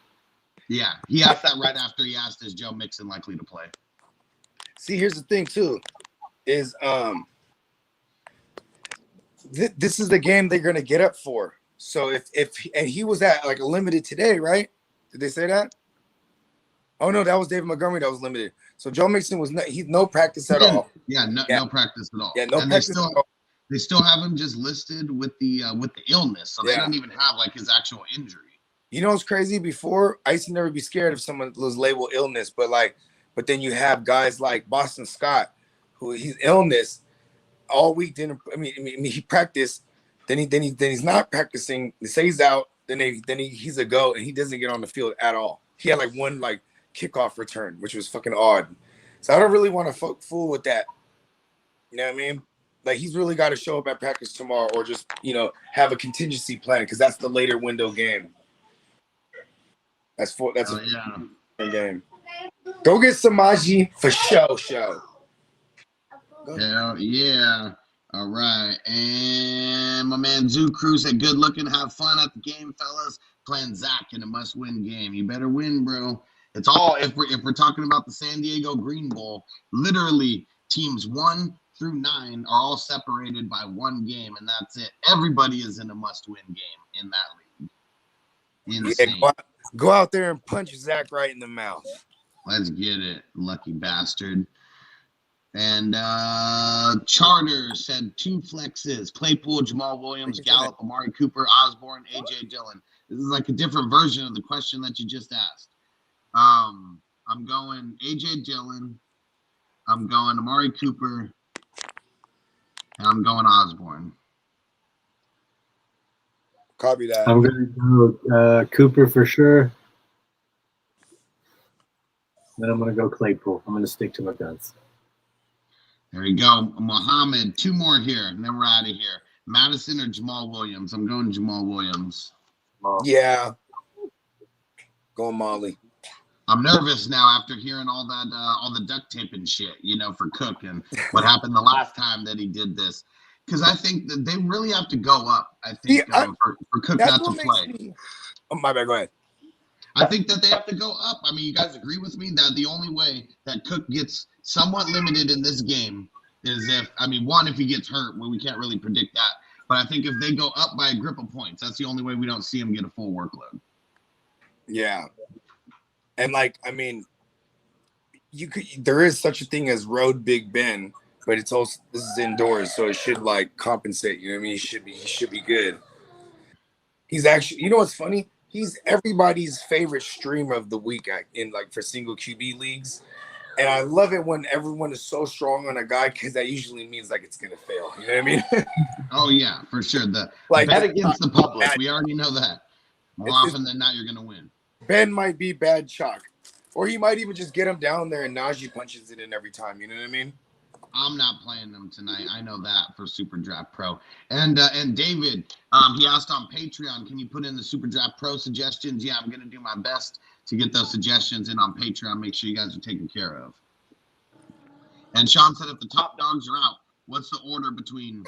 Yeah, he asked that right after he asked, is Joe Mixon likely to play? See, here's the thing, too, is this is the game they're going to get up for. So if he was at like a limited today, right? Did they say that? Oh no, that was David Montgomery that was limited. So Joe Mixon was no practice at all. Yeah, no practice at all. Yeah, no practice at all. They still have him just listed with the illness, so they don't even have like his actual injury. You know what's crazy? Before I used to never be scared if someone was labeled illness, but then you have guys like Boston Scott, who he's illness all week. He practiced, then he's not practicing. They say he's out, then he's a go, and he doesn't get on the field at all. He had like one kickoff return, which was fucking odd. So I don't really want to fool with that. You know what I mean? Like he's really got to show up at practice tomorrow, or just have a contingency plan because that's the later window game. That's a game. Go get Samaje for show. Hell yeah. All right. And my man Zoo Crew said, good looking, have fun at the game, fellas. Playing Zach in a must-win game. You better win, bro. It's all, if we're talking about the San Diego Green Bowl, literally teams 1 through 9 are all separated by one game, and that's it. Everybody is in a must-win game in that league. Insane. Yeah, go out there and punch Zach right in the mouth. Let's get it, lucky bastard. And Charter said 2 flexes: Claypool, Jamal Williams, Gallup, Amari Cooper, Osborne, AJ Dillon. This is like a different version of the question that you just asked. I'm going AJ Dillon, I'm going Amari Cooper, and I'm going Osborne. Copy that. I'm going to go Cooper for sure. Then I'm going to go Claypool. I'm going to stick to my guns. There you go. Mohammed, 2 more here, and then we're out of here. Madison or Jamal Williams? I'm going Jamal Williams. Yeah. Going Molly. I'm nervous now after hearing all the duct tape and shit, for Cook and what happened the last time that he did this. Because I think that they really have to go up, I think, for Cook not to play. Oh, my bad. Go ahead. I think that they have to go up. I mean, you guys agree with me that the only way that Cook gets somewhat limited in this game is if he gets hurt, well, we can't really predict that. But I think if they go up by a grip of points, that's the only way we don't see him get a full workload. Yeah. And there is such a thing as road Big Ben, but it's also, this is indoors, so it should compensate. You know what I mean? He should be good. He's actually, what's funny? He's everybody's favorite streamer of the week for single QB leagues. And I love it when everyone is so strong on a guy because that usually means it's going to fail. You know what I mean? Oh, yeah, for sure. Bet against the public. We already know that. More often than not, you're going to win. Ben might be bad chalk. Or he might even just get him down there and Najee punches it in every time. You know what I mean? I'm not playing them tonight. I know that for Super Draft Pro. And David, he asked on Patreon, can you put in the Super Draft Pro suggestions? Yeah, I'm going to do my best to get those suggestions in on Patreon. Make sure you guys are taken care of. And Sean said, if the top dogs are out, what's the order between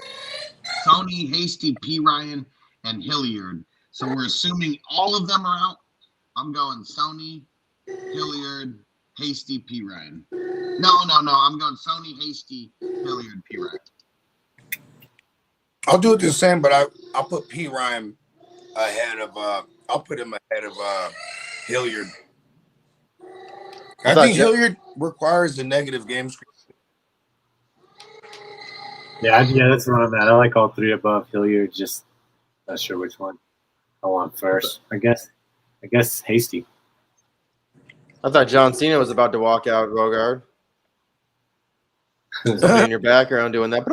Sony, Hasty, P. Ryan, and Hilliard? So we're assuming all of them are out. I'm going Sony, Hilliard, Hasty, P. Ryan. No. I'm going Sony, Hasty, Hilliard, P. Ryan. I'll do it the same, but I'll put P. Ryan ahead of I'll put him ahead of Hilliard. I think Hilliard requires a negative game script. Yeah, that's where I'm at. I like all 3 above Hilliard. Just not sure which one I want first. I guess Hasty. I thought John Cena was about to walk out, Bogard. Somebody in your background doing that.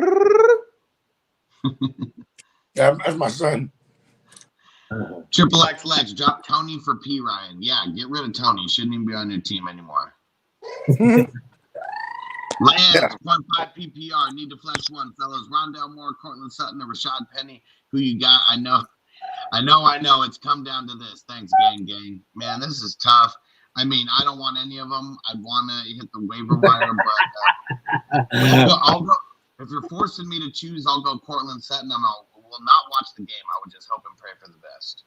Yeah, that's my son. Triple X Lex, drop Tony for P Ryan. Yeah, get rid of Tony. Shouldn't even be on your team anymore. Lance, 1.5 PPR. Need to flex one, fellas. Rondell Moore, Cortland Sutton, or Rashad Penny. Who you got? I know. It's come down to this. Thanks, gang. Man, this is tough. I mean, I don't want any of them. I'd want to hit the waiver wire, but I'll go. If you're forcing me to choose, I'll go Cortland Sutton, and will not watch the game. I would just hope and pray for the best.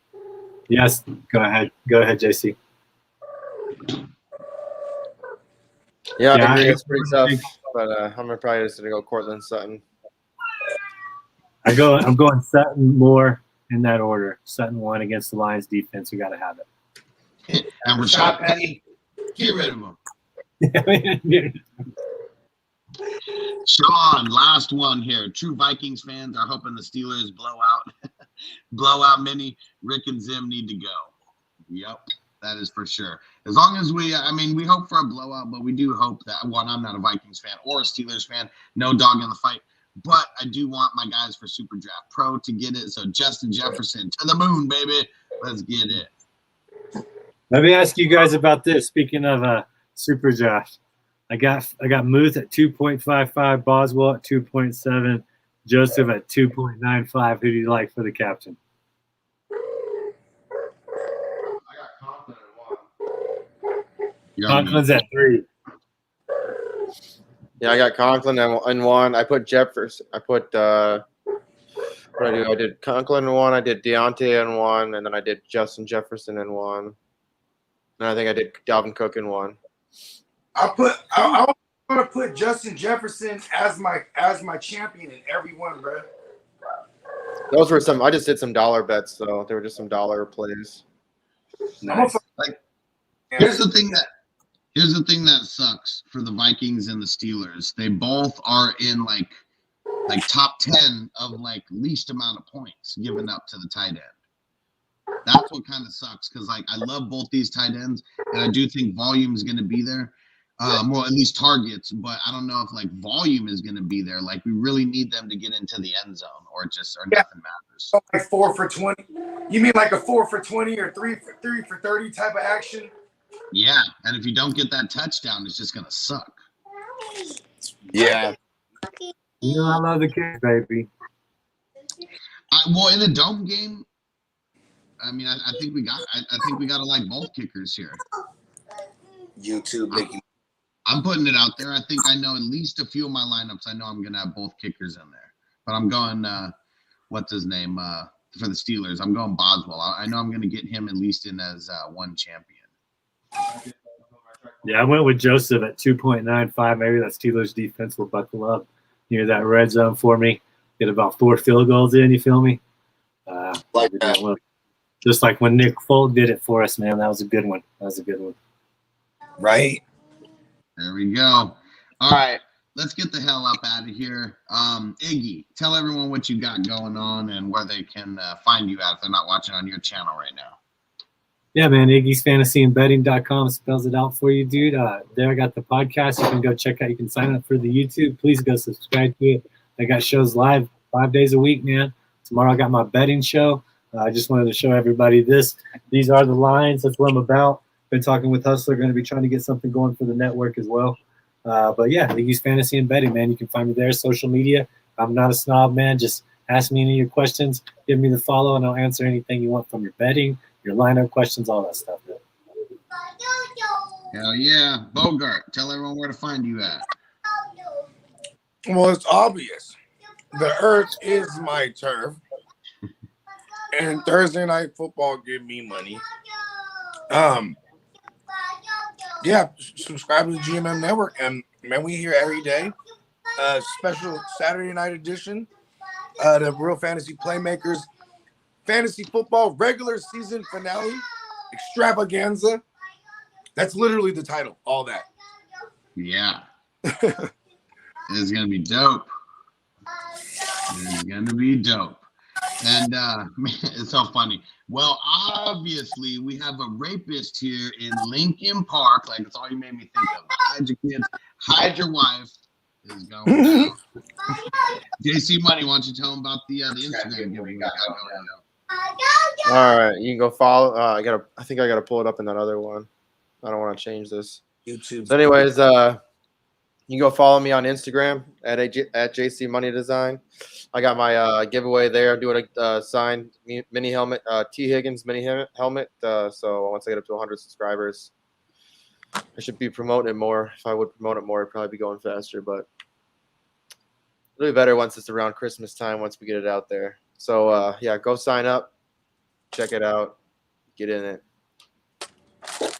Yes, go ahead, JC. Yeah, I agree. It's pretty tough, but I'm probably just gonna go Cortland Sutton. I'm going Sutton Moore in that order. Sutton 1 against the Lions defense. We got to have it. And Rashad Penny, get rid of him. Sean, last one here. True Vikings fans are hoping the Steelers blow out Mini. Rick and Zim need to go. Yep, that is for sure. As long as we hope for a blowout, but we do hope that, one, I'm not a Vikings fan or a Steelers fan. No dog in the fight. But I do want my guys for Super Draft Pro to get it. So Justin Jefferson to the moon, baby. Let's get it. Let me ask you guys about this. Speaking of Super Draft, I got Muth at 2.55, Boswell at 2.7, Joseph at 2.95. Who do you like for the captain? I got Conklin at 1. Conklin's at 3. Yeah, I got Conklin in 1. I put Jefferson. I put what did I do? I did Conklin in 1. I did Deontay in 1, and then I did Justin Jefferson in 1. And I think I did Dalvin Cook in 1. I want to put Justin Jefferson as my champion in every one, bro. Those were some. I just did some dollar bets, so they were just some dollar plays. Nice. Here's the thing that sucks for the Vikings and the Steelers. They both are in like top 10 of like least amount of points given up to the tight end. That's what kind of sucks, because like I love both these tight ends, and I do think volume is going to be there. Well, at least targets, but I don't know if like volume is going to be there. Like we really need them to get into the end zone, or nothing matters. So like 4 for 20. You mean like a 4 for 20 or 3 for 30 type of action? Yeah, and if you don't get that touchdown, it's just going to suck. Yeah. You know I love the kids, baby. Well, in the dome game, I mean, I think we got to like both kickers here. YouTube, Mickey. I'm putting it out there. I think I know at least a few of my lineups. I know I'm going to have both kickers in there. But I'm going, what's his name, for the Steelers. I'm going Boswell. I know I'm going to get him at least in as one champion. Yeah, I went with Joseph at 2.95. Maybe that Steelers defense will buckle up near that red zone for me. Get about 4 field goals in, you feel me? Like that. Just like when Nick Folk did it for us, man. That was a good one. Right. There we go. All right. Let's get the hell up out of here. Iggy, tell everyone what you got going on and where they can find you at if they're not watching on your channel right now. Yeah, man. Iggy's fantasyandbetting.com spells it out for you, dude. There I got the podcast. You can go check out. You can sign up for the YouTube. Please go subscribe to it. I got shows live 5 days a week, man. Tomorrow I got my betting show. I just wanted to show everybody this. These are the lines. That's what I'm about. Been talking with Hustler. Going to be trying to get something going for the network as well. But yeah, Iggy's Fantasy and Betting, man. You can find me there. Social media. I'm not a snob, man. Just ask me any of your questions. Give me the follow, and I'll answer anything you want from your betting, your lineup questions, all that stuff. Man. Hell yeah. Bogart, tell everyone where to find you at. Well, it's obvious. The earth is my turf. And Thursday Night Football give me money. Yeah, subscribe to the GMM Network. And man, we here every day. Special Saturday night edition. The Real Fantasy Playmakers Fantasy Football regular season finale extravaganza. That's literally the title. All that. Yeah. It's going to be dope. It's going to be dope. And it's so funny. Well, obviously, we have a rapist here in Lincoln Park. Like, that's all you made me think of. Hide your kids, hide your wife. is going down. JC Money, why don't you tell them about the Instagram giveaway we got going now? All right, you can go follow. I think I gotta pull it up in that other one. I don't want to change this. YouTube. So, anyways, you can go follow me on Instagram at JC Money Design. I got my giveaway there. I'm doing a signed mini helmet, T. Higgins mini helmet. So once I get up to 100 subscribers, I should be promoting it more. If I would promote it more, it'd probably be going faster. But it'll be better once it's around Christmas time, once we get it out there. So, yeah, go sign up. Check it out. Get in it.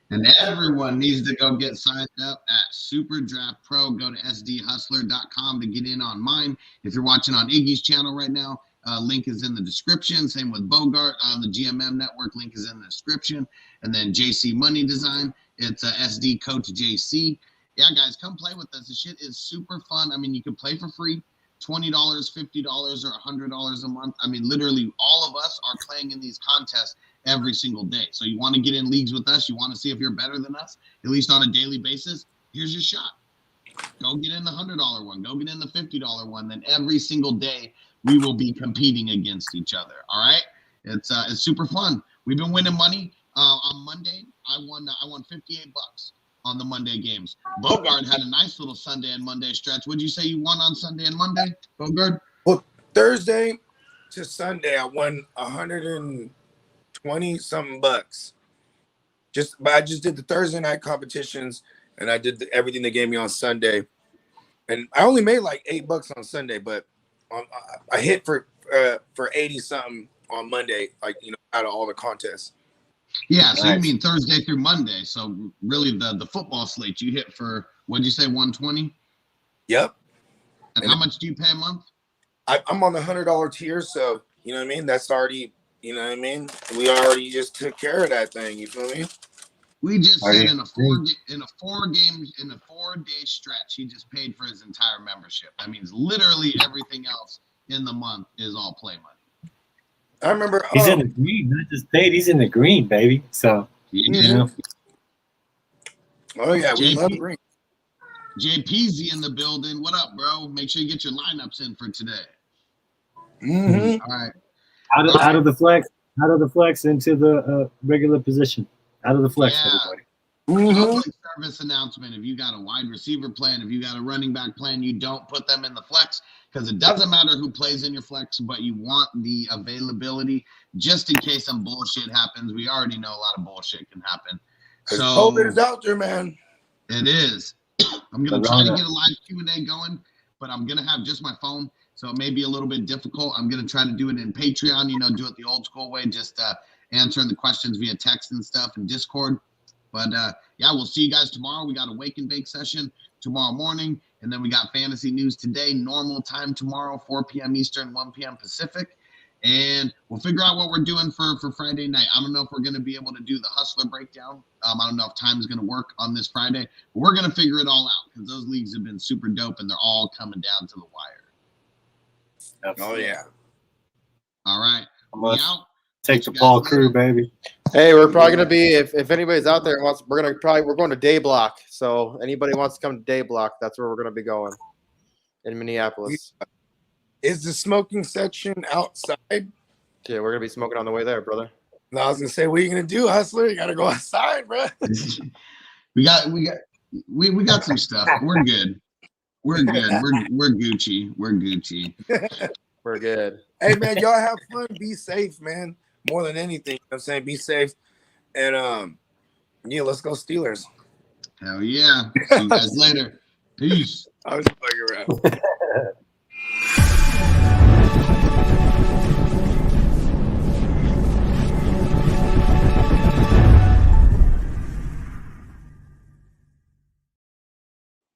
And everyone needs to go get signed up at Super Draft Pro. Go to sdhustler.com to get in on mine. If you're watching on Iggy's channel right now, link is in the description. Same with Bogard on the GMM Network. Link is in the description. And then JC Money Design. It's SD Coach JC. Yeah, guys, come play with us. The shit is super fun. I mean, you can play for free. $20, $50, or $100 a month. I mean, literally all of us are playing in these contests every single day. So you want to get in leagues with us, you want to see if you're better than us, at least on a daily basis, here's your shot. Go get in the $100 one, go get in the $50 one, then every single day we will be competing against each other. All right, it's super fun. We've been winning money. On Monday I won 58 bucks on the Monday games. Bogard had a nice little Sunday and Monday stretch. Would you say you won on Sunday and Monday, Bogard? Well, Thursday to Sunday I won 120 something bucks. But I just did the Thursday night competitions, and I did everything they gave me on Sunday, and I only made like $8 on Sunday, but I hit for 80 something on Monday, like, you know, out of all the contests. Yeah, so nice. You mean Thursday through Monday. So really the football slate you hit for, what'd you say, 120? Yep. And how much do you pay a month? I'm on the $100 tier, so you know what I mean? That's already, you know what I mean? We already just took care of that thing, you feel me? We just said in a 4-day stretch, he just paid for his entire membership. That means literally everything else in the month is all play money. I remember he's in the green, not just paid. He's in the green, baby. So yeah. You know. Oh yeah, we love green. JP's in the building. What up, bro? Make sure you get your lineups in for today. Mm-hmm. All right. Out of the flex into the regular position. Out of the flex, everybody. Public service announcement. If you got a wide receiver plan, if you got a running back plan, you don't put them in the flex, because it doesn't matter who plays in your flex, but you want the availability just in case some bullshit happens. We already know a lot of bullshit can happen. So COVID is out there, man. It is. I'm going to try to get a live Q&A going, but I'm going to have just my phone, so it may be a little bit difficult. I'm going to try to do it in Patreon, you know, do it the old school way, just answering the questions via text and stuff and Discord. But, yeah, we'll see you guys tomorrow. We got a wake and bake session tomorrow morning, and then we got fantasy news today, normal time tomorrow, 4 p.m. Eastern, 1 p.m. Pacific. And we'll figure out what we're doing for Friday night. I don't know if we're going to be able to do the Hustler breakdown. I don't know if time is going to work on this Friday. But we're going to figure it all out, because those leagues have been super dope, and they're all coming down to the wire. Absolutely. Oh, yeah. All right. We out. Take the Paul crew, baby. Hey, we're probably gonna be, if anybody's out there wants, we're going to Day Block. So anybody wants to come to Day Block, that's where we're gonna be going in Minneapolis. Is the smoking section outside? Yeah, we're gonna be smoking on the way there, brother. No, I was gonna say, what are you gonna do, Hustler? You gotta go outside, bro. we got some stuff. We're good. We're good. We're Gucci. We're Gucci. We're good. Hey man, y'all have fun. Be safe, man. More than anything, you know what I'm saying, be safe. And yeah, let's go Steelers. Hell yeah. See you guys later. Peace. I was fucking around.